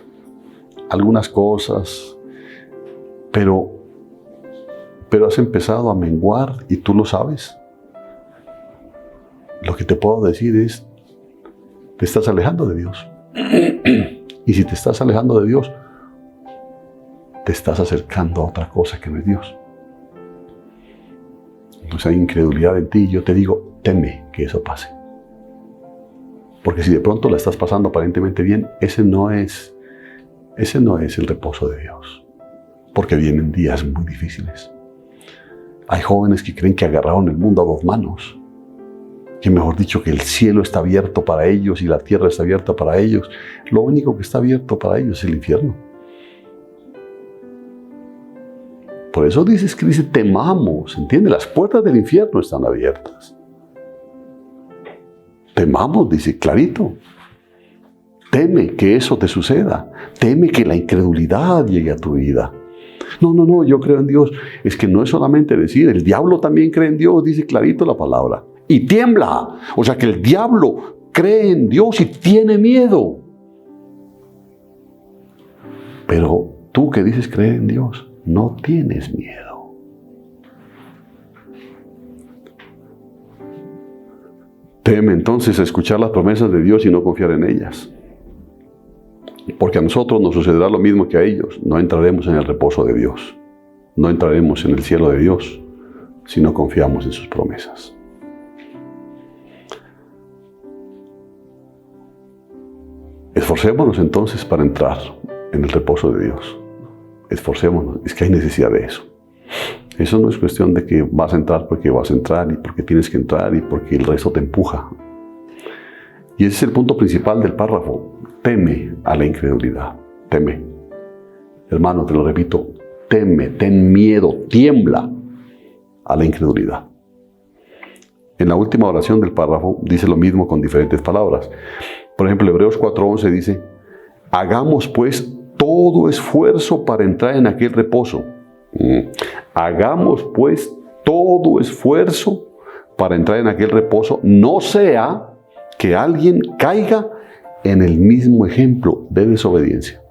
B: algunas cosas, pero has empezado a menguar y tú lo sabes. Lo que te puedo decir es, te estás alejando de Dios. Y si te estás alejando de Dios, te estás acercando a otra cosa que no es Dios. Entonces hay incredulidad en ti y yo te digo, teme que eso pase. Porque si de pronto la estás pasando aparentemente bien, ese no es el reposo de Dios. Porque vienen días muy difíciles. Hay jóvenes que creen que agarraron el mundo a dos manos. Que mejor dicho, que el cielo está abierto para ellos y la tierra está abierta para ellos. Lo único que está abierto para ellos es el infierno. Por por eso dice, temamos, ¿entiende? Las puertas del infierno están abiertas. Temamos, dice clarito. Teme que eso te suceda. Teme que la incredulidad llegue a tu vida. No, yo creo en Dios. Es que no es solamente decir, el diablo también cree en Dios, dice clarito la palabra. Y tiembla. O sea que el diablo cree en Dios y tiene miedo. Pero tú que dices creer en Dios, no tienes miedo. Teme entonces escuchar las promesas de Dios y no confiar en ellas. Porque a nosotros nos sucederá lo mismo que a ellos. No entraremos en el reposo de Dios. No entraremos en el cielo de Dios si no confiamos en sus promesas. Esforcémonos entonces para entrar en el reposo de Dios. Esforcémonos. Es que hay necesidad de eso. Eso no es cuestión de que vas a entrar porque vas a entrar y porque tienes que entrar y porque el resto te empuja. Y ese es el punto principal del párrafo. Teme a la incredulidad. Teme. Hermano, te lo repito. Teme, ten miedo, tiembla a la incredulidad. En la última oración del párrafo dice lo mismo con diferentes palabras. Por ejemplo, Hebreos 4:11 dice, hagamos pues todo esfuerzo para entrar en aquel reposo. Hagamos pues todo esfuerzo para entrar en aquel reposo, no sea que alguien caiga en el mismo ejemplo de desobediencia.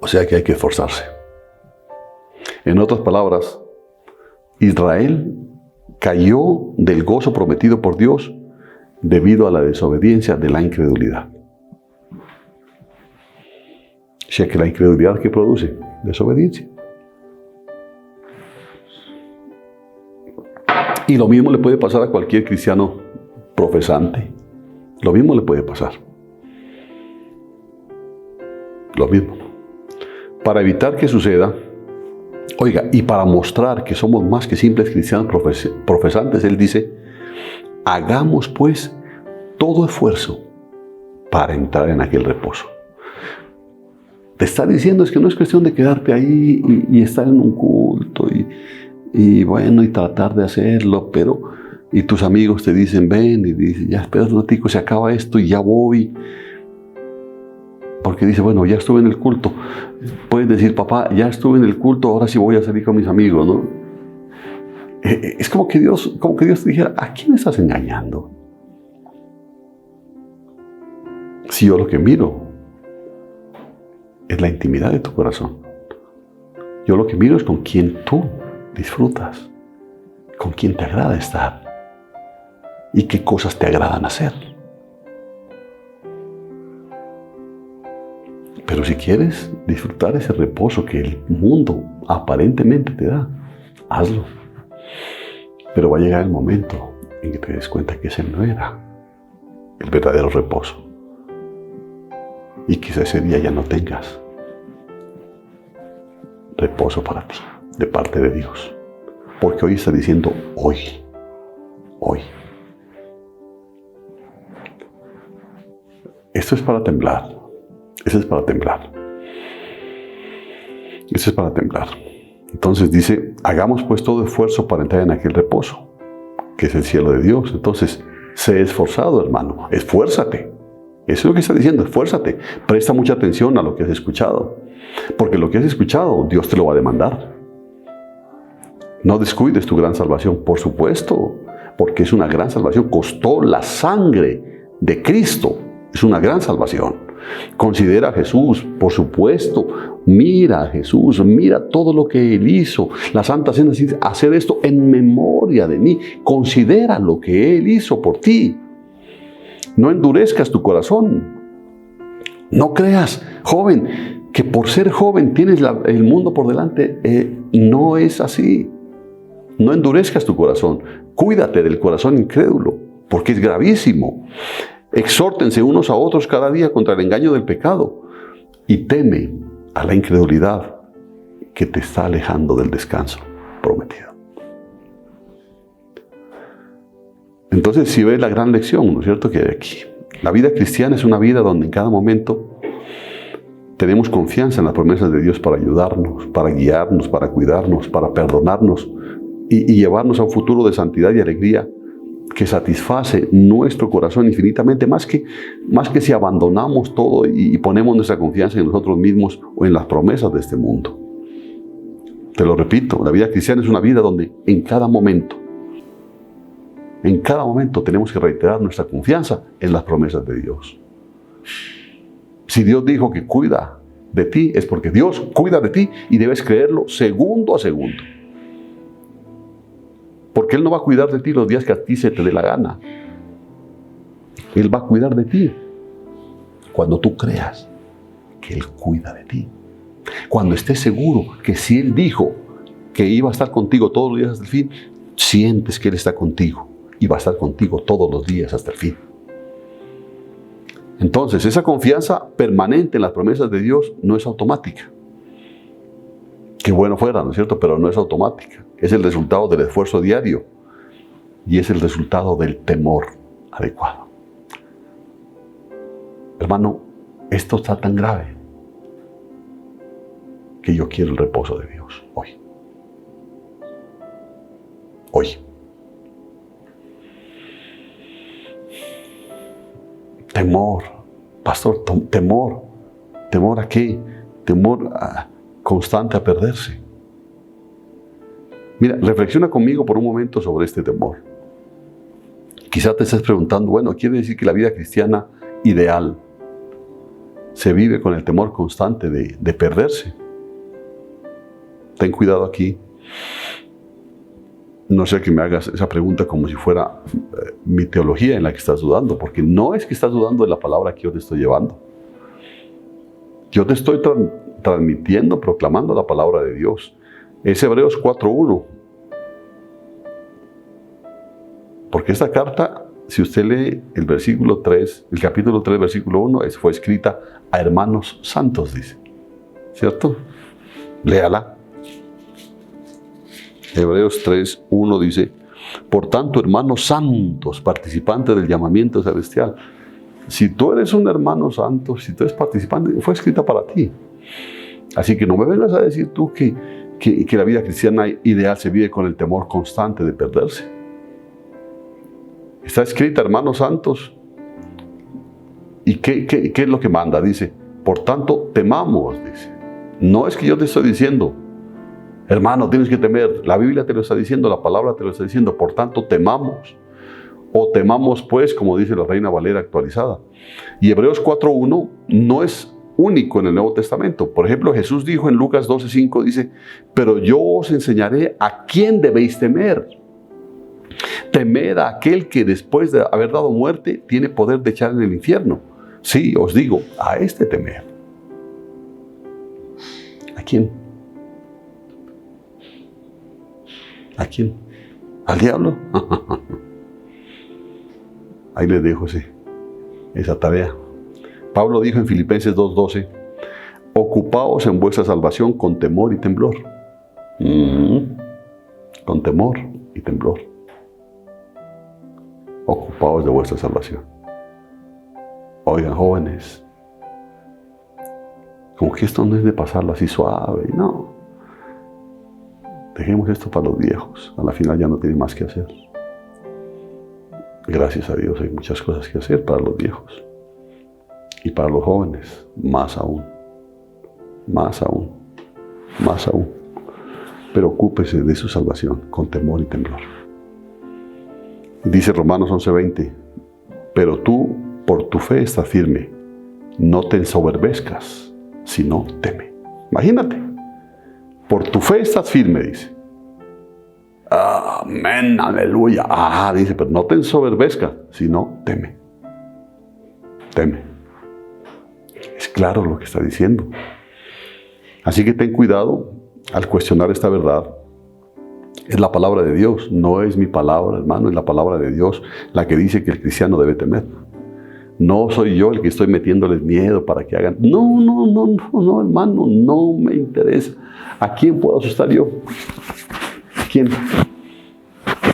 B: O sea que hay que esforzarse. En otras palabras, Israel cayó del gozo prometido por Dios debido a la desobediencia de la incredulidad. O sea que la incredulidad que produce desobediencia. Y lo mismo le puede pasar a cualquier cristiano profesante. Lo mismo le puede pasar. Lo mismo. Para evitar que suceda, oiga, y para mostrar que somos más que simples cristianos profesantes, él dice, hagamos pues todo esfuerzo para entrar en aquel reposo. Te está diciendo es que no es cuestión de quedarte ahí y estar en un culto y bueno, y tratar de hacerlo, pero y tus amigos te dicen, ven, y dices, ya espera un ratico, se acaba esto y ya voy. Porque dice, bueno, ya estuve en el culto. Puedes decir, papá, ya estuve en el culto, ahora sí voy a salir con mis amigos, ¿no? Es como que Dios te dijera, ¿a quién estás engañando? Si yo lo que miro es la intimidad de tu corazón. Yo lo que miro es con quién tú disfrutas, con quién te agrada estar y qué cosas te agradan hacer. Pero si quieres disfrutar ese reposo que el mundo aparentemente te da, hazlo. Pero va a llegar el momento en que te des cuenta que ese no era el verdadero reposo. Y quizá ese día ya no tengas reposo para ti, de parte de Dios. Porque hoy está diciendo, hoy. Esto es para temblar. Eso es para temblar. Eso es para temblar. Entonces dice, hagamos pues todo esfuerzo para entrar en aquel reposo, que es el cielo de Dios. Entonces, sé esforzado, hermano. Esfuérzate. Eso es lo que está diciendo, esfuérzate. Presta mucha atención a lo que has escuchado. Porque lo que has escuchado, Dios te lo va a demandar. No descuides tu gran salvación, por supuesto, porque es una gran salvación. Costó la sangre de Cristo. Es una gran salvación. Considera a Jesús, por supuesto. Mira a Jesús, mira todo lo que Él hizo. La Santa Cena dice, hacer esto en memoria de mí. Considera lo que Él hizo por ti. No endurezcas tu corazón. No creas, joven, que por ser joven tienes el mundo por delante. No es así. No endurezcas tu corazón. Cuídate del corazón incrédulo, porque es gravísimo. Exhórtense unos a otros cada día contra el engaño del pecado y teme a la incredulidad que te está alejando del descanso prometido. Entonces, si ves la gran lección, ¿no es cierto?, que hay aquí. La vida cristiana es una vida donde en cada momento tenemos confianza en las promesas de Dios para ayudarnos, para guiarnos, para cuidarnos, para perdonarnos y llevarnos a un futuro de santidad y alegría que satisface nuestro corazón infinitamente, más que si abandonamos todo y ponemos nuestra confianza en nosotros mismos o en las promesas de este mundo. Te lo repito, la vida cristiana es una vida donde en cada momento tenemos que reiterar nuestra confianza en las promesas de Dios. Si Dios dijo que cuida de ti, es porque Dios cuida de ti y debes creerlo segundo a segundo. Porque Él no va a cuidar de ti los días que a ti se te dé la gana. Él va a cuidar de ti cuando tú creas que Él cuida de ti. Cuando estés seguro que si Él dijo que iba a estar contigo todos los días hasta el fin, sientes que Él está contigo y va a estar contigo todos los días hasta el fin. Entonces, esa confianza permanente en las promesas de Dios no es automática. Qué bueno fuera, ¿no es cierto? Pero no es automática. Es el resultado del esfuerzo diario y es el resultado del temor adecuado. Hermano, esto está tan grave que yo quiero el reposo de Dios hoy. Hoy. Temor, pastor, temor. ¿Temor a qué? Temor constante a perderse. Mira, reflexiona conmigo por un momento sobre este temor. Quizás te estés preguntando, bueno, ¿quiere decir que la vida cristiana ideal se vive con el temor constante de perderse? Ten cuidado aquí. No sé que me hagas esa pregunta como si fuera mi teología en la que estás dudando, porque no es que estás dudando de la palabra que yo te estoy llevando. Yo te estoy transmitiendo, proclamando la palabra de Dios. Es Hebreos 4:1. Porque esta carta, si usted lee el versículo 3, el capítulo 3, versículo 1, fue escrita a hermanos santos, dice. ¿Cierto? Léala. Hebreos 3:1 dice: por tanto, hermanos santos, participantes del llamamiento celestial. Si tú eres un hermano santo, si tú eres participante, fue escrita para ti. Así que no me vengas a decir tú que la vida cristiana ideal se vive con el temor constante de perderse. Está escrita, hermanos santos. ¿Y qué es lo que manda? Dice, por tanto, temamos, dice. No es que yo te estoy diciendo, hermano, tienes que temer. La Biblia te lo está diciendo, la palabra te lo está diciendo. Por tanto, temamos. O temamos, pues, como dice la Reina Valera actualizada. Y Hebreos 4:1 no es único en el Nuevo Testamento. Por ejemplo, Jesús dijo en Lucas 12:5, dice, pero yo os enseñaré a quién debéis temer. Temed a aquel que después de haber dado muerte tiene poder de echar en el infierno. Sí, os digo, a este temer. ¿A quién? ¿A quién? ¿Al diablo? Ahí les dejo esa tarea. Pablo dijo en Filipenses 2:12, ocupaos en vuestra salvación con temor y temblor. Con temor y temblor. Ocupaos de vuestra salvación. Oigan, jóvenes, como que esto no es de pasarlo así suave, no. Dejemos esto para los viejos. A la final ya no tienen más que hacer. Gracias a Dios hay muchas cosas que hacer para los viejos. Y para los jóvenes, más aún. Más aún. Más aún. Pero ocúpese de su salvación con temor y temblor. Dice Romanos 11:20, pero tú por tu fe estás firme. No te ensoberbezcas, sino teme. Imagínate. Por tu fe estás firme, dice. Amén, aleluya. Dice, pero no te ensoberbezcas, sino teme. Teme. Es claro lo que está diciendo. Así que ten cuidado al cuestionar esta verdad. Es la palabra de Dios, no es mi palabra, hermano, es la palabra de Dios la que dice que el cristiano debe temer. No soy yo el que estoy metiéndoles miedo para que hagan. No, hermano, no me interesa. ¿A quién puedo asustar yo? ¿A quién?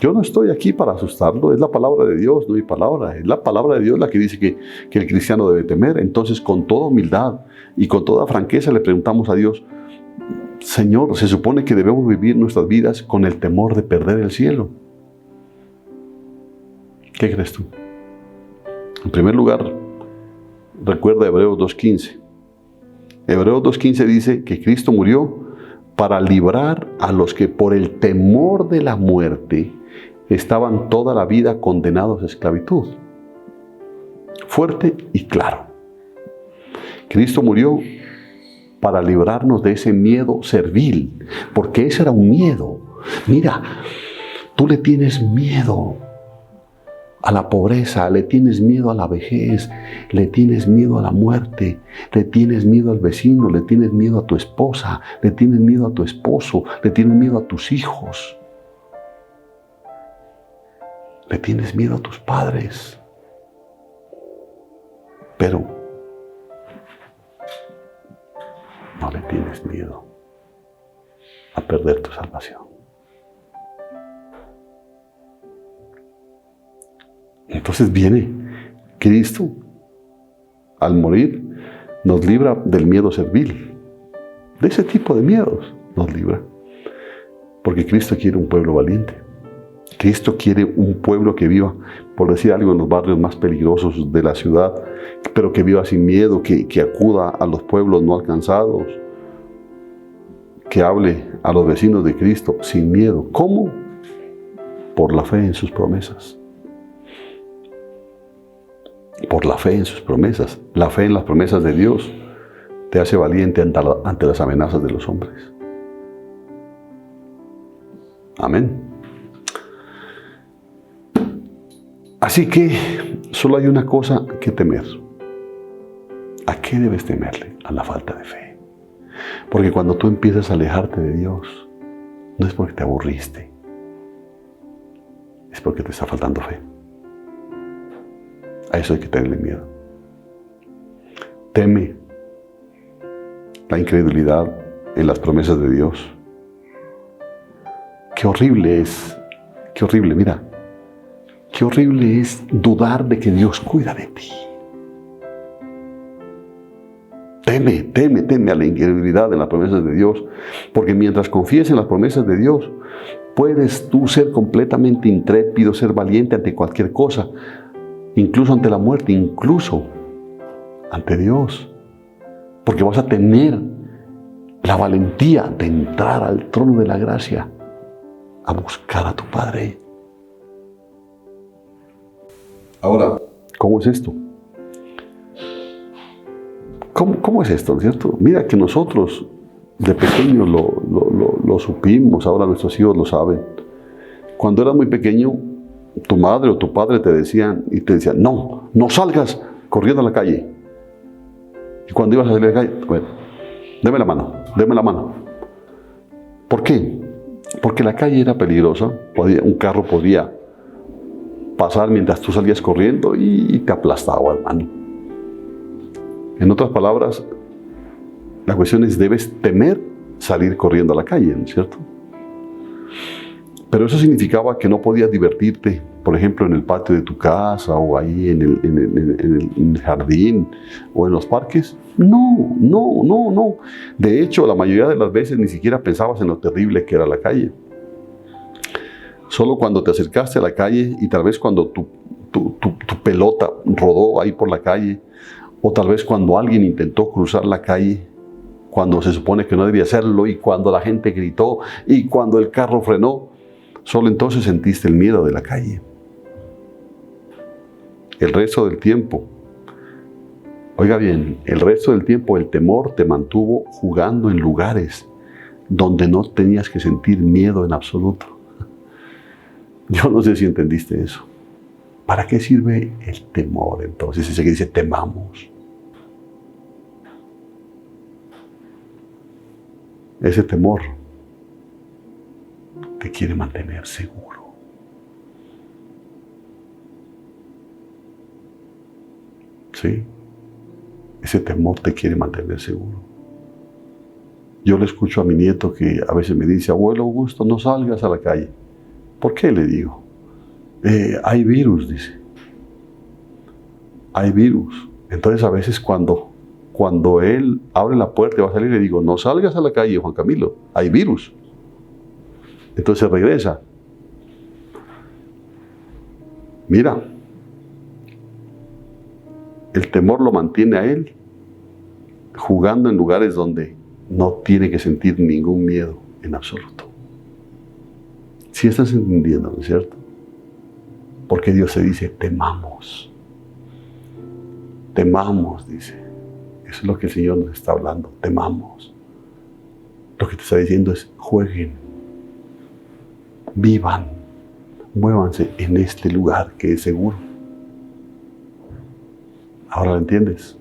B: Yo no estoy aquí para asustarlo, es la palabra de Dios, no mi palabra. Es la palabra de Dios la que dice que el cristiano debe temer. Entonces, con toda humildad y con toda franqueza le preguntamos a Dios, Señor, se supone que debemos vivir nuestras vidas con el temor de perder el cielo. ¿Qué crees tú? En primer lugar, recuerda Hebreos 2.15. Hebreos 2.15 dice que Cristo murió para librar a los que por el temor de la muerte estaban toda la vida condenados a esclavitud. Fuerte y claro. Cristo murió para librarnos de ese miedo servil, porque ese era un miedo. Mira, tú le tienes miedo a la pobreza, le tienes miedo a la vejez, le tienes miedo a la muerte, le tienes miedo al vecino, le tienes miedo a tu esposa, le tienes miedo a tu esposo, le tienes miedo a tus hijos, le tienes miedo a tus padres. Pero no le tienes miedo a perder tu salvación. Entonces viene Cristo, al morir, nos libra del miedo servil. De ese tipo de miedos nos libra. Porque Cristo quiere un pueblo valiente. Cristo quiere un pueblo que viva, por decir algo, en los barrios más peligrosos de la ciudad, pero que viva sin miedo, que acuda a los pueblos no alcanzados, que hable a los vecinos de Cristo sin miedo. ¿Cómo? Por la fe en sus promesas. Por la fe en sus promesas. La fe en las promesas de Dios te hace valiente ante las amenazas de los hombres. Amén. Así que solo hay una cosa que temer. ¿A qué debes temerle? A la falta de fe. Porque cuando tú empiezas a alejarte de Dios, no es porque te aburriste, es porque te está faltando fe. A eso hay que tenerle miedo. Teme la incredulidad en las promesas de Dios. Qué horrible es, mira, qué horrible es dudar de que Dios cuida de ti. Teme a la incredulidad en las promesas de Dios, porque mientras confíes en las promesas de Dios, puedes tú ser completamente intrépido, ser valiente ante cualquier cosa, incluso ante la muerte, incluso ante Dios, porque vas a tener la valentía de entrar al trono de la gracia a buscar a tu Padre. Ahora, ¿cómo es esto? ¿Cómo es esto, cierto? Mira que nosotros de pequeños lo supimos, ahora nuestros hijos lo saben. Cuando eras muy pequeño, tu madre o tu padre te decían, no salgas corriendo a la calle. Y cuando ibas a salir a la calle, bueno, deme la mano. ¿Por qué? Porque la calle era peligrosa, un carro podía pasar mientras tú salías corriendo y te aplastaba, hermano. En otras palabras, la cuestión es, debes temer salir corriendo a la calle, ¿no es cierto? Pero eso significaba que no podías divertirte, por ejemplo, en el patio de tu casa o ahí en el jardín o en los parques. No. De hecho, la mayoría de las veces ni siquiera pensabas en lo terrible que era la calle. Solo cuando te acercaste a la calle y tal vez cuando tu pelota rodó ahí por la calle, o tal vez cuando alguien intentó cruzar la calle, cuando se supone que no debía hacerlo, y cuando la gente gritó, y cuando el carro frenó, solo entonces sentiste el miedo de la calle. El resto del tiempo, oiga bien, el resto del tiempo el temor te mantuvo jugando en lugares donde no tenías que sentir miedo en absoluto. Yo no sé si entendiste eso. ¿Para qué sirve el temor entonces? Ese que dice temamos. Ese temor te quiere mantener seguro. ¿Sí? Ese temor te quiere mantener seguro. Yo le escucho a mi nieto que a veces me dice, abuelo Augusto, no salgas a la calle. ¿Por qué? Le digo. Hay virus, dice. Hay virus. Entonces a veces cuando él abre la puerta y va a salir, le digo, no salgas a la calle, Juan Camilo, hay virus. Entonces regresa. Mira, el temor lo mantiene a él jugando en lugares donde no tiene que sentir ningún miedo en absoluto. Si estás entendiendo, ¿no es cierto? Porque Dios se dice, temamos. Temamos, dice. Eso es lo que el Señor nos está hablando, temamos. Lo que te está diciendo es, jueguen, vivan, muévanse en este lugar que es seguro. ¿Ahora lo entiendes?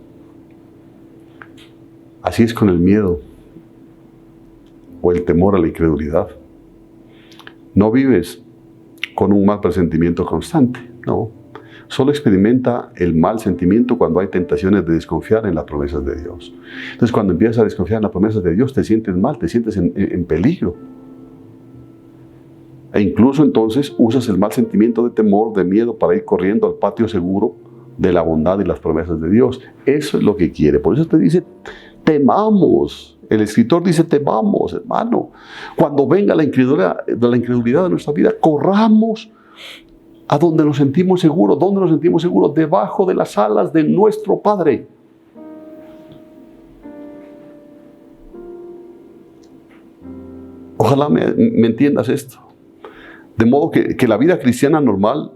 B: Así es con el miedo o el temor a la incredulidad. No vives con un mal presentimiento constante, no. Solo experimenta el mal sentimiento cuando hay tentaciones de desconfiar en las promesas de Dios. Entonces, cuando empiezas a desconfiar en las promesas de Dios, te sientes mal, te sientes en peligro. E incluso entonces usas el mal sentimiento de temor, de miedo, para ir corriendo al patio seguro de la bondad y las promesas de Dios. Eso es lo que quiere. Por eso te dice, temamos. El escritor dice, temamos, hermano. Cuando venga la incredulidad de nuestra vida, corramos a donde nos sentimos seguros. ¿Dónde nos sentimos seguros? Debajo de las alas de nuestro Padre. Ojalá me entiendas esto. De modo que la vida cristiana normal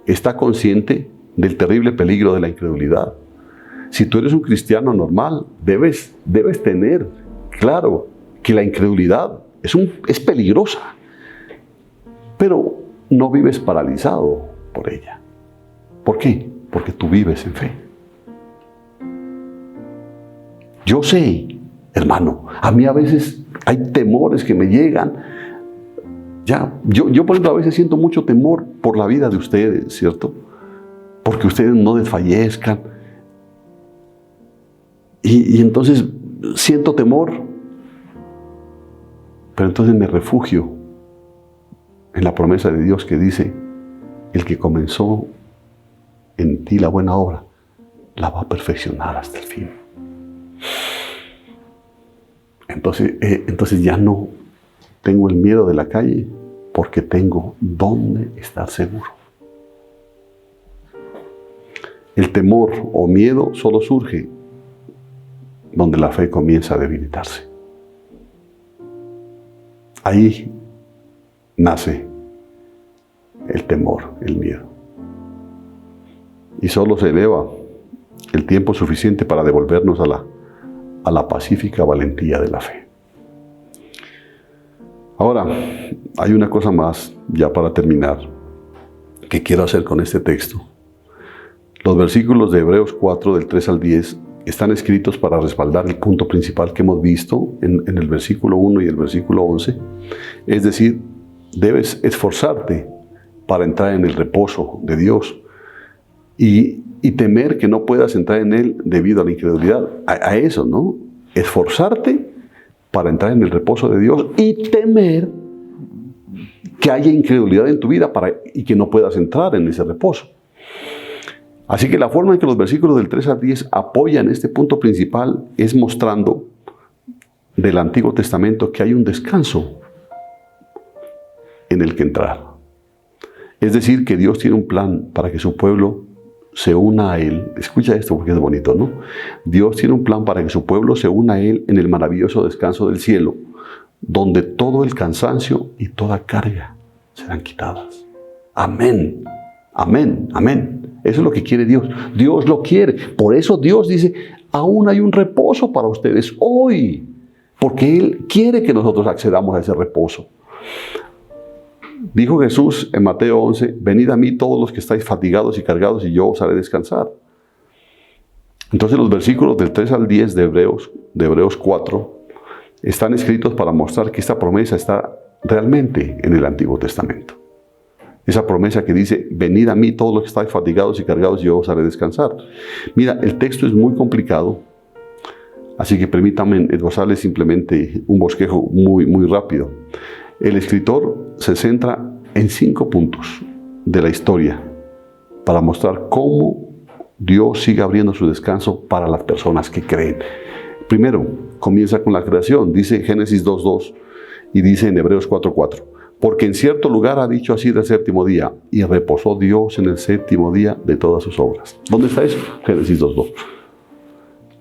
B: está consciente del terrible peligro de la incredulidad. Si tú eres un cristiano normal, debes tener claro que la incredulidad es peligrosa. Pero no vives paralizado por ella. ¿Por qué? Porque tú vives en fe. Yo sé, hermano, a mí a veces hay temores que me llegan. Yo por ejemplo, a veces siento mucho temor por la vida de ustedes, ¿cierto? Porque ustedes no desfallezcan. Y entonces siento temor. Pero entonces me refugio en la promesa de Dios que dice, el que comenzó en ti la buena obra, la va a perfeccionar hasta el fin. Entonces ya no tengo el miedo de la calle, porque tengo dónde estar seguro. El temor o miedo solo surge donde la fe comienza a debilitarse. Ahí nace el temor, el miedo. Y solo se eleva el tiempo suficiente para devolvernos a la pacífica valentía de la fe. Ahora, hay una cosa más, ya para terminar, que quiero hacer con este texto. Los versículos de Hebreos 4, del 3 al 10, están escritos para respaldar el punto principal que hemos visto en el versículo 1 y el versículo 11. Es decir, debes esforzarte para entrar en el reposo de Dios y temer que no puedas entrar en él debido a la incredulidad. A eso, ¿no? Esforzarte para entrar en el reposo de Dios y temer que haya incredulidad en tu vida y que no puedas entrar en ese reposo. Así que la forma en que los versículos del 3 al 10 apoyan este punto principal es mostrando del Antiguo Testamento que hay un descanso en el que entrar. Es decir, que Dios tiene un plan para que su pueblo se una a Él. Escucha esto porque es bonito, ¿no? Dios tiene un plan para que su pueblo se una a Él en el maravilloso descanso del cielo, donde todo el cansancio y toda carga serán quitadas. Amén, amén, amén. Eso es lo que quiere Dios. Dios lo quiere. Por eso Dios dice, aún hay un reposo para ustedes hoy, porque Él quiere que nosotros accedamos a ese reposo. Dijo Jesús en Mateo 11, venid a mí todos los que estáis fatigados y cargados y yo os haré descansar. Entonces los versículos del 3 al 10 de Hebreos 4 están escritos para mostrar que esta promesa está realmente en el Antiguo Testamento. Esa promesa que dice, venid a mí todos los que estáis fatigados y cargados y yo os haré descansar. Mira, el texto es muy complicado, así que permítanme esbozarles simplemente un bosquejo muy rápido. El escritor se centra en 5 puntos de la historia para mostrar cómo Dios sigue abriendo su descanso para las personas que creen. Primero, comienza con la creación. Dice Génesis 2:2 y dice en Hebreos 4:4. Porque en cierto lugar ha dicho así del séptimo día, y reposó Dios en el séptimo día de todas sus obras. ¿Dónde está eso? Génesis 2:2.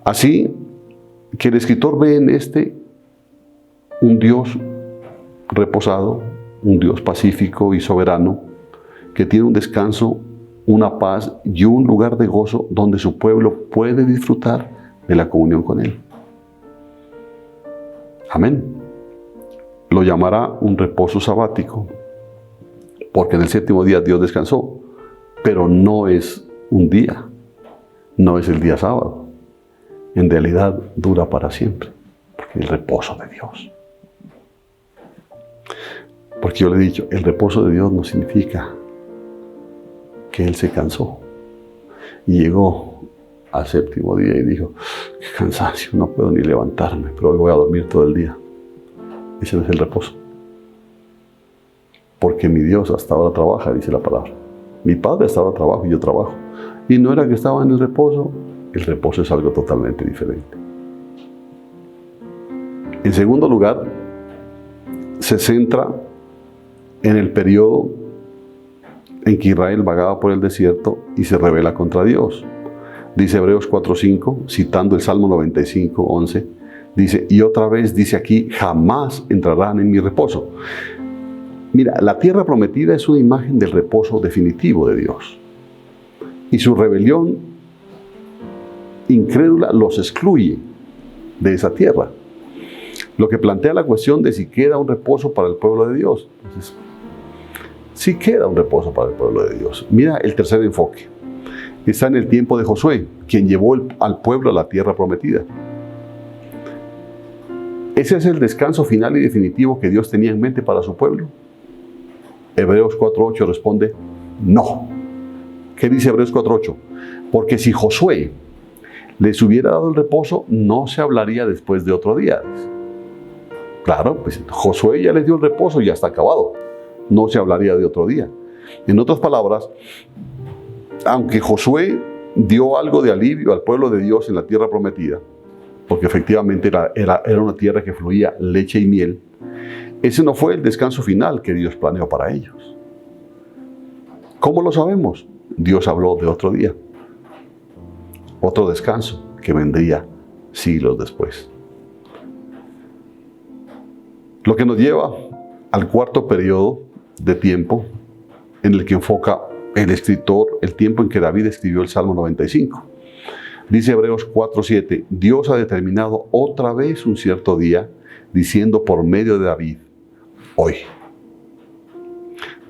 B: Así que el escritor ve en un Dios reposado, un Dios pacífico y soberano, que tiene un descanso, una paz y un lugar de gozo donde su pueblo puede disfrutar de la comunión con Él. Amén. Lo llamará un reposo sabático, porque en el séptimo día Dios descansó, pero no es un día, no es el día sábado. En realidad dura para siempre, porque es el reposo de Dios. Porque yo le he dicho, el reposo de Dios no significa que Él se cansó y llegó al séptimo día y dijo, qué cansancio, no puedo ni levantarme, pero hoy voy a dormir todo el día. Ese no es el reposo. Porque mi Dios hasta ahora trabaja, dice la palabra. Mi Padre hasta ahora trabaja y yo trabajo. Y no era que estaba en el reposo es algo totalmente diferente. En segundo lugar, se centra en el periodo en que Israel vagaba por el desierto y se rebela contra Dios. Dice Hebreos 4:5, citando el Salmo 95:11, dice, y otra vez dice aquí, jamás entrarán en mi reposo. Mira, la tierra prometida es una imagen del reposo definitivo de Dios. Y su rebelión incrédula los excluye de esa tierra. Lo que plantea la cuestión de si queda un reposo para el pueblo de Dios. Entonces, sí queda un reposo para el pueblo de Dios. Mira el tercer enfoque. Está en el tiempo de Josué, quien llevó al pueblo a la tierra prometida. ¿Ese es el descanso final y definitivo que Dios tenía en mente para su pueblo? Hebreos 4:8 responde, no. ¿Qué dice Hebreos 4:8? Porque si Josué les hubiera dado el reposo, no se hablaría después de otro día. Claro, pues Josué ya les dio el reposo y ya está acabado. No se hablaría de otro día. En otras palabras, aunque Josué dio algo de alivio al pueblo de Dios en la tierra prometida, porque efectivamente era una tierra que fluía leche y miel, ese no fue el descanso final que Dios planeó para ellos. ¿Cómo lo sabemos? Dios habló de otro día, otro descanso que vendría siglos después. Lo que nos lleva al cuarto periodo de tiempo en el que enfoca el escritor el tiempo en que David escribió el Salmo 95. Dice Hebreos 4:7, Dios ha determinado otra vez un cierto día, diciendo por medio de David, hoy.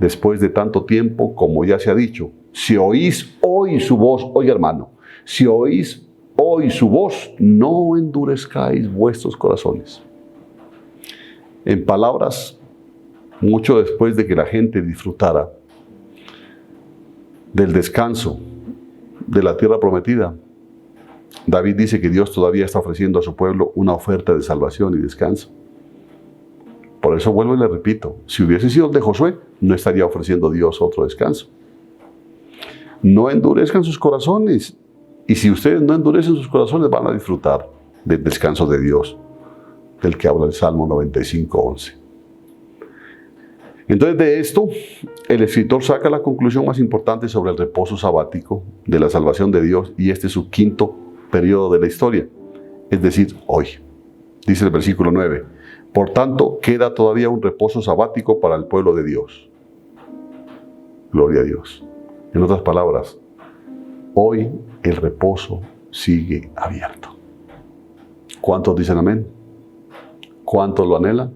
B: Después de tanto tiempo, como ya se ha dicho, si oís hoy su voz, oye hermano, si oís hoy su voz, no endurezcáis vuestros corazones. En palabras, mucho después de que la gente disfrutara del descanso de la tierra prometida, David dice que Dios todavía está ofreciendo a su pueblo una oferta de salvación y descanso. Por eso vuelvo y le repito, si hubiese sido el de Josué, no estaría ofreciendo Dios otro descanso. No endurezcan sus corazones. Y si ustedes no endurecen sus corazones, van a disfrutar del descanso de Dios, del que habla el Salmo 95:11. Entonces de esto, el escritor saca la conclusión más importante sobre el reposo sabático de la salvación de Dios, y este es su quinto periodo de la historia, es decir, hoy. Dice el versículo 9, por tanto, queda todavía un reposo sabático para el pueblo de Dios. Gloria a Dios. En otras palabras, hoy el reposo sigue abierto. ¿Cuántos dicen amén? ¿Cuántos lo anhelan?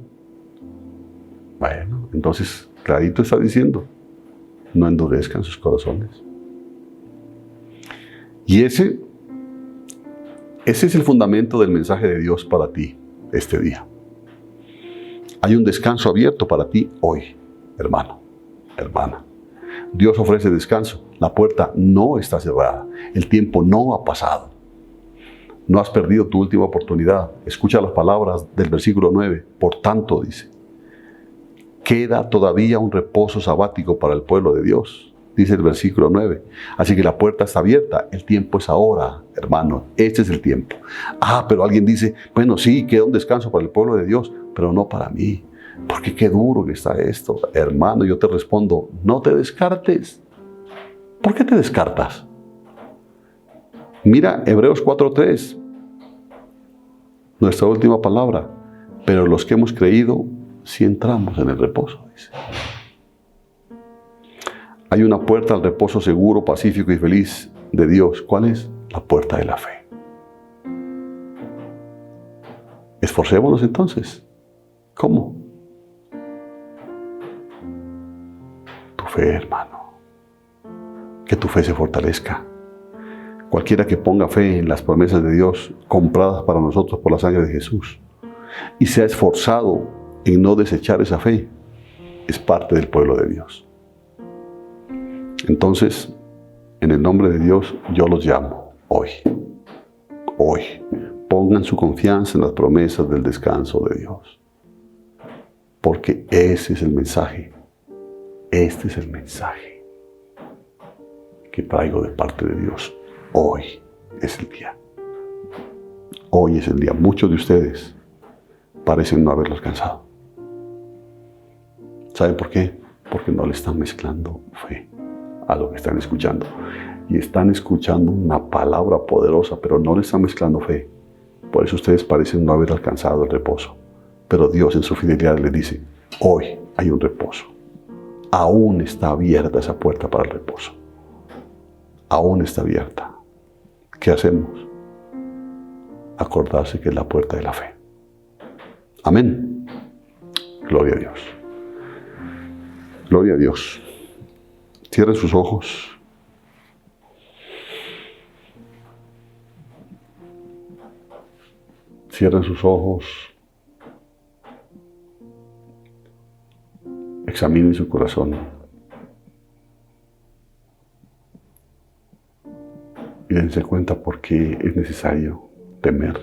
B: Bueno, entonces, clarito está diciendo, no endurezcan sus corazones. Y ese es el fundamento del mensaje de Dios para ti este día. Hay un descanso abierto para ti hoy, hermano, hermana. Dios ofrece descanso. La puerta no está cerrada. El tiempo no ha pasado. No has perdido tu última oportunidad. Escucha las palabras del versículo 9. Por tanto, dice, queda todavía un reposo sabático para el pueblo de Dios, dice el versículo 9. Así que la puerta está abierta, el tiempo es ahora, hermano, este es el tiempo. Pero alguien dice, bueno, sí, queda un descanso para el pueblo de Dios, pero no para mí, porque qué duro que está esto. Hermano, yo te respondo, no te descartes. ¿Por qué te descartas? Mira Hebreos 4:3, nuestra última palabra. Pero los que hemos creído, sí entramos en el reposo, dice. Hay una puerta al reposo seguro, pacífico y feliz de Dios. ¿Cuál es? La puerta de la fe. Esforcémonos entonces. ¿Cómo? Tu fe, hermano. Que tu fe se fortalezca. Cualquiera que ponga fe en las promesas de Dios, compradas para nosotros por la sangre de Jesús, y se ha esforzado en no desechar esa fe, es parte del pueblo de Dios. Entonces, en el nombre de Dios, yo los llamo hoy. Hoy. Pongan su confianza en las promesas del descanso de Dios. Porque ese es el mensaje. Este es el mensaje que traigo de parte de Dios. Hoy es el día. Hoy es el día. Muchos de ustedes parecen no haberlo alcanzado. ¿Saben por qué? Porque no le están mezclando fe a lo que están escuchando. Y están escuchando una palabra poderosa, pero no le están mezclando fe. Por eso ustedes parecen no haber alcanzado el reposo. Pero Dios en su fidelidad les dice, hoy hay un reposo. Aún está abierta esa puerta para el reposo. Aún está abierta. ¿Qué hacemos? Acordarse que es la puerta de la fe. Amén. Gloria a Dios. Gloria a Dios. Cierren sus ojos. Cierren sus ojos. Examinen su corazón. Y dense cuenta por qué es necesario temer.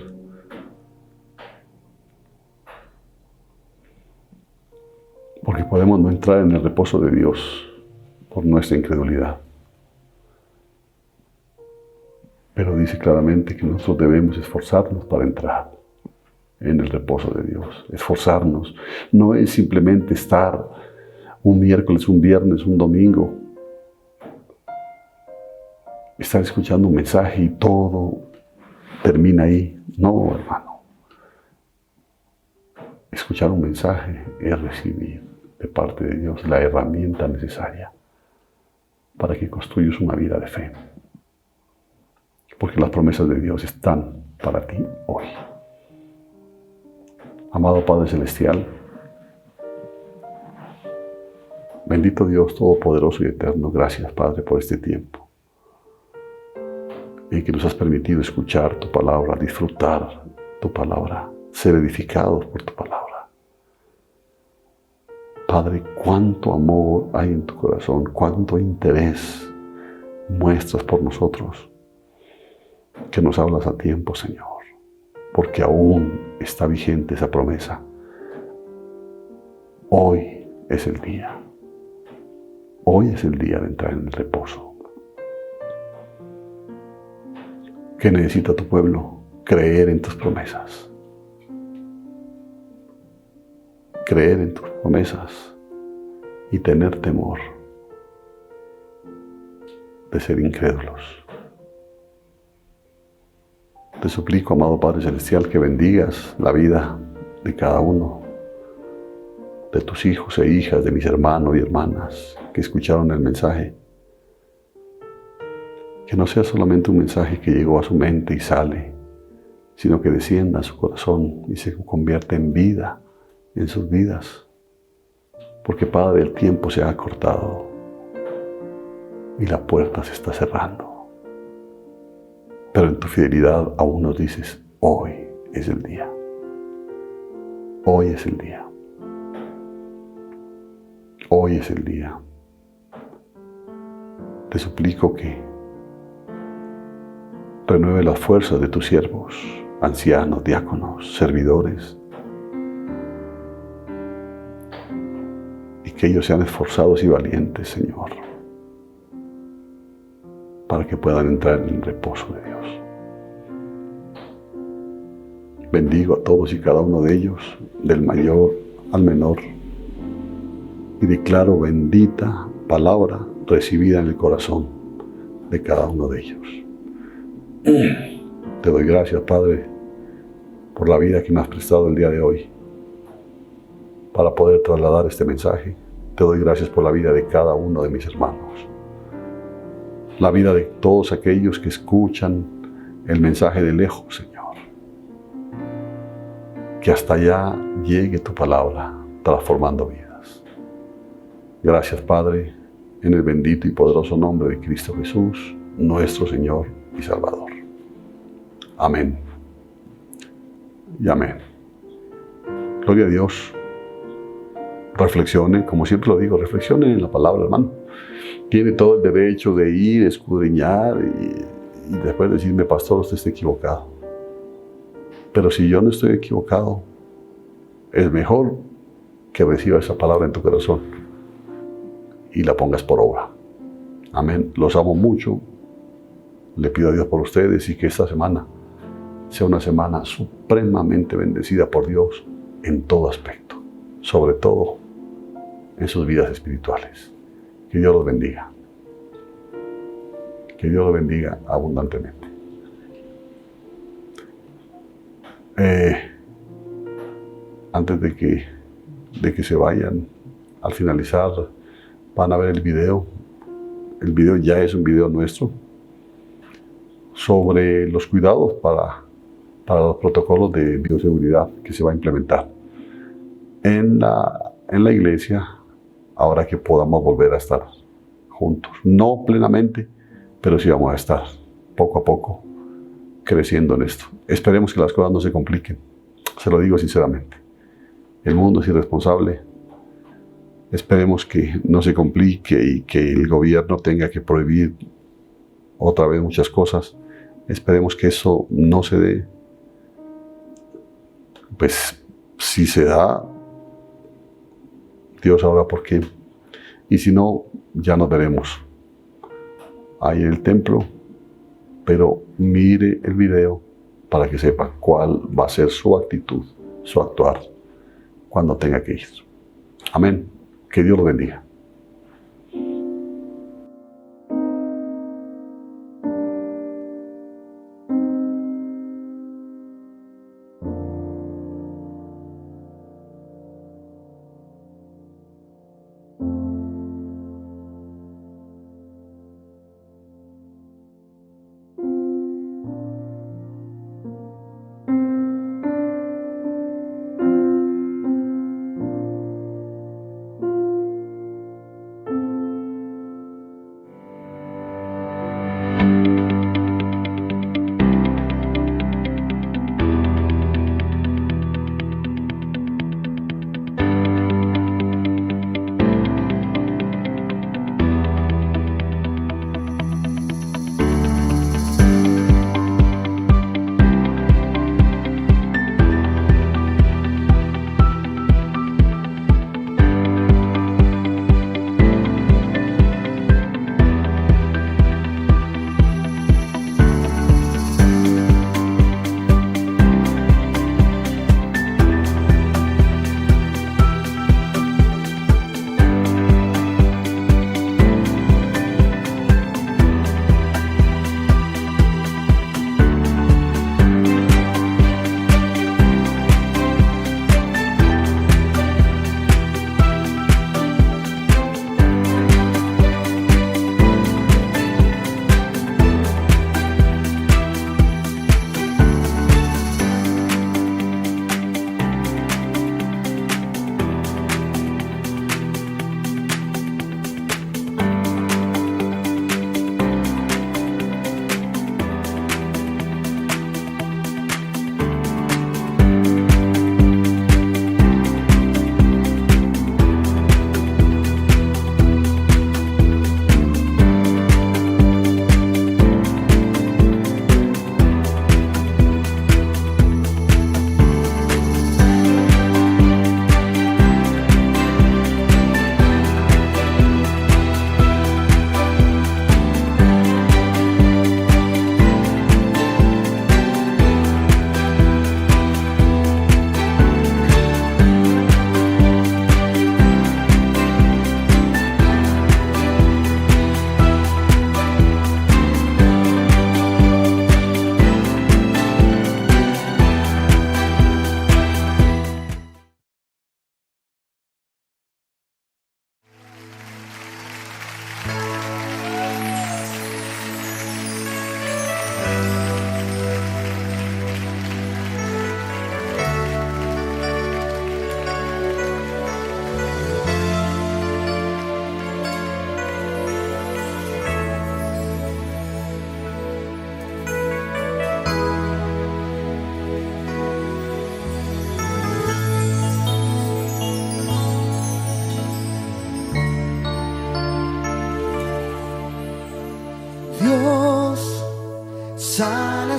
B: Porque podemos no entrar en el reposo de Dios por nuestra incredulidad. Pero dice claramente que nosotros debemos esforzarnos para entrar en el reposo de Dios. Esforzarnos. No es simplemente estar un miércoles, un viernes, un domingo. Estar escuchando un mensaje y todo termina ahí. No, hermano. Escuchar un mensaje es recibir de parte de Dios la herramienta necesaria para que construyas una vida de fe. Porque las promesas de Dios están para ti hoy. Amado Padre Celestial, bendito Dios Todopoderoso y Eterno, gracias Padre por este tiempo en que nos has permitido escuchar tu palabra, disfrutar tu palabra, ser edificados por tu palabra. Padre, cuánto amor hay en tu corazón, cuánto interés muestras por nosotros, que nos hablas a tiempo, Señor, porque aún está vigente esa promesa. Hoy es el día. Hoy es el día de entrar en el reposo. ¿Qué necesita tu pueblo? Creer en tus promesas. Creer en tus promesas y tener temor de ser incrédulos. Te suplico, amado Padre Celestial, que bendigas la vida de cada uno, de tus hijos e hijas, de mis hermanos y hermanas que escucharon el mensaje. Que no sea solamente un mensaje que llegó a su mente y sale, sino que descienda a su corazón y se convierta en vida en sus vidas. Porque, Padre, el tiempo se ha acortado y la puerta se está cerrando. Pero en tu fidelidad aún nos dices, hoy es el día. Hoy es el día. Hoy es el día. Te suplico que renueve las fuerzas de tus siervos, ancianos, diáconos, servidores. que ellos sean esforzados y valientes, Señor, para que puedan entrar en el reposo de Dios. Bendigo a todos y cada uno de ellos, del mayor al menor, y declaro bendita palabra recibida en el corazón de cada uno de ellos. Te doy gracias, Padre, por la vida que me has prestado el día de hoy para poder trasladar este mensaje. Te doy gracias por la vida de cada uno de mis hermanos, la vida de todos aquellos que escuchan el mensaje de lejos, Señor. Que hasta allá llegue tu palabra transformando vidas. Gracias, Padre, en el bendito y poderoso nombre de Cristo Jesús, nuestro Señor y Salvador. Amén y amén. Gloria a Dios. Reflexionen, como siempre lo digo, reflexionen en la palabra, hermano. Tiene todo el derecho de ir, escudriñar y después decirme, pastor, usted está equivocado. Pero si yo no estoy equivocado, es mejor que recibas esa palabra en tu corazón y la pongas por obra. Amén. Los amo mucho. Le pido a Dios por ustedes y que esta semana sea una semana supremamente bendecida por Dios en todo aspecto, sobre todo en sus vidas espirituales. Que Dios los bendiga. Que Dios los bendiga abundantemente. Antes de que se vayan, al finalizar, van a ver el video. El video ya es un video nuestro sobre los cuidados para los protocolos de bioseguridad que se va a implementar en la iglesia ahora que podamos volver a estar juntos. No plenamente, pero sí vamos a estar poco a poco creciendo en esto. Esperemos que las cosas no se compliquen. Se lo digo sinceramente. El mundo es irresponsable. Esperemos que no se complique y que el gobierno tenga que prohibir otra vez muchas cosas. Esperemos que eso no se dé. Pues si se da, Dios sabrá por qué. Y si no, ya nos veremos ahí en el templo. Pero mire el video para que sepa cuál va a ser su actitud, su actuar cuando tenga que ir. Amén. Que Dios lo bendiga.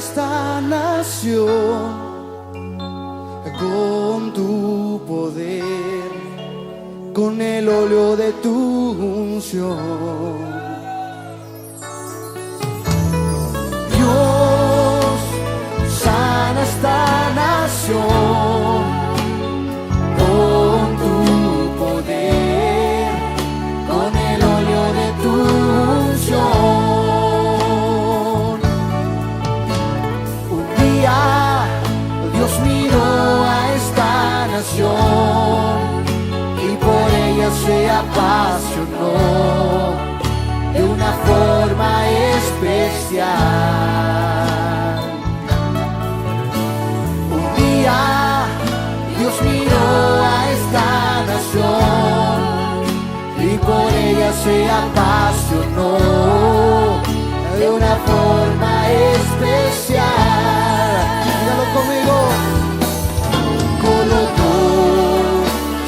C: esta nación con tu poder, con el óleo de tu unción. Dios, sana esta nación con tu poder, con el óleo de tu unción. Un día Dios miró a esta nación y por ella se apasionó de una forma especial. Un día Dios miró a esta nación y por ella se apasionó de una forma especial. Dígalo conmigo. Colocó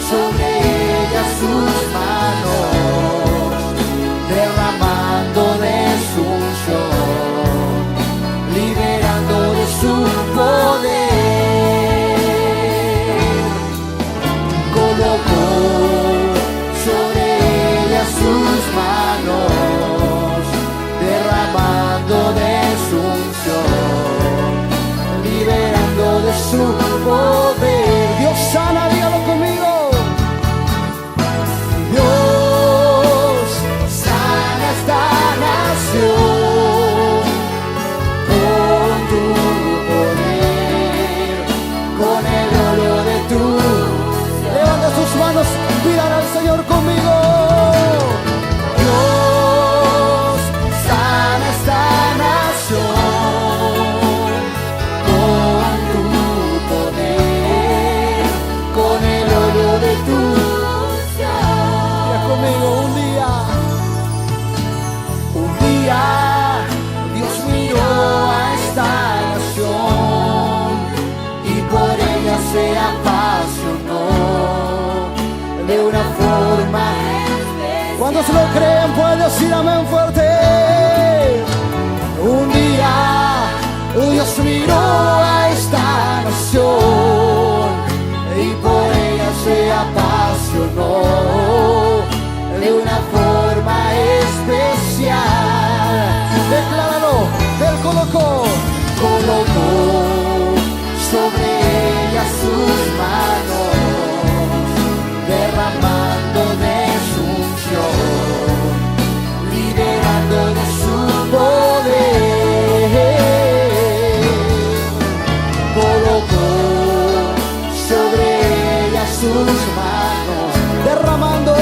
C: sobre ella sus manos, derramando de su unción, liberando de su poder. Colocó sobre ella sus manos, derramando de su unción, liberando de su poder. Dios sana, dígalo conmigo. Dios sana esta nación con tu poder, con el óleo de tu. Levanta tus manos, pídale al Señor conmigo. Dios sana esta nación con tu poder, con el óleo de tu unción. Ya conmigo. Un día Dios miró a esta nación y por ella se apasionó de una forma. ¿Cuántos lo creen? Pueden decir amén fuerte. Un día Dios miró a esta nación y por ella se apasionó de una forma especial. Decláralo. Él colocó sobre ella sus manos, derramando de su unción, liberando de su poder. Colocó sobre ella sus manos, derramando de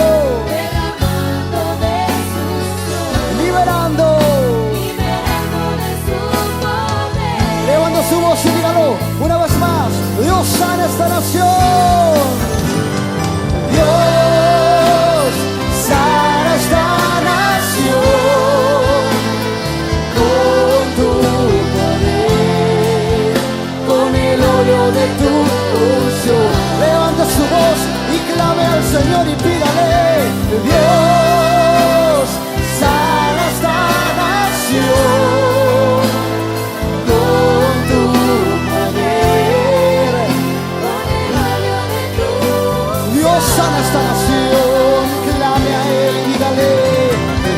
C: su unción, liberando de su poder. Levanta su voz y dígalo una vez más. Dios sana esta nación. Dios sana esta nación con tu poder, con el óleo de tu unción. Levanta su voz y clame al Señor y pídale. Dios sana esta nación con tu poder, con el óleo de tu unción. Dios sana esta nación, clame a Él y dígale.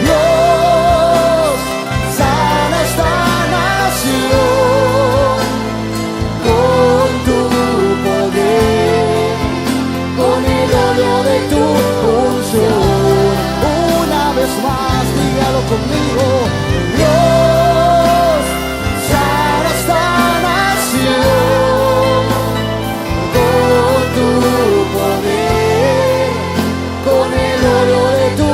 C: Dios sana esta nación con tu poder, con el óleo de tu unción. Una vez más, dígalo conmigo. Dios sana esta nación con tu poder, con el óleo de tu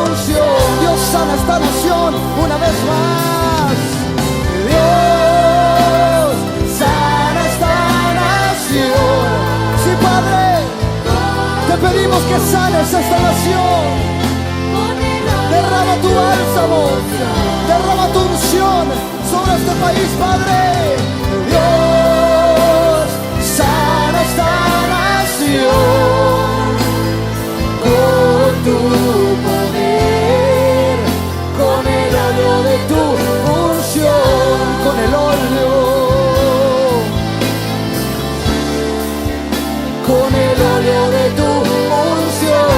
C: unción. Dios sana esta nación una vez más. Dios sana esta nación. Sí, Padre, te pedimos que sanes esta nación. Derrama tu bálsamo, derrama tu unción sobre este país, Padre. Dios sana esta nación con tu poder, con el óleo de tu unción, con el óleo óleo de tu unción,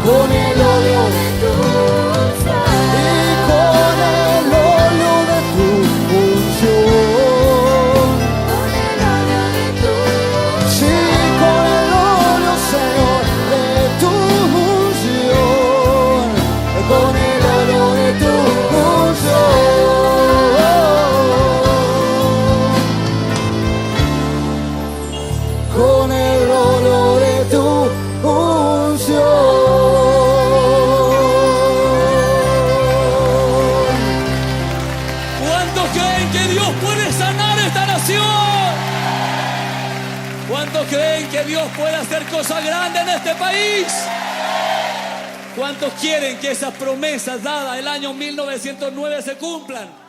C: con el óleo de tu unción, y con el óleo de tu unción, con el óleo de tu unción, sí, con el óleo, Señor, de tu unción, con el óleo de tu unción, con el óleo de tu unción.
A: ¿Cuántos creen que Dios puede sanar esta nación? ¿Cuántos creen que Dios puede hacer cosas grandes en este país? ¿Cuántos quieren que esas promesas dadas el año 1909 se cumplan?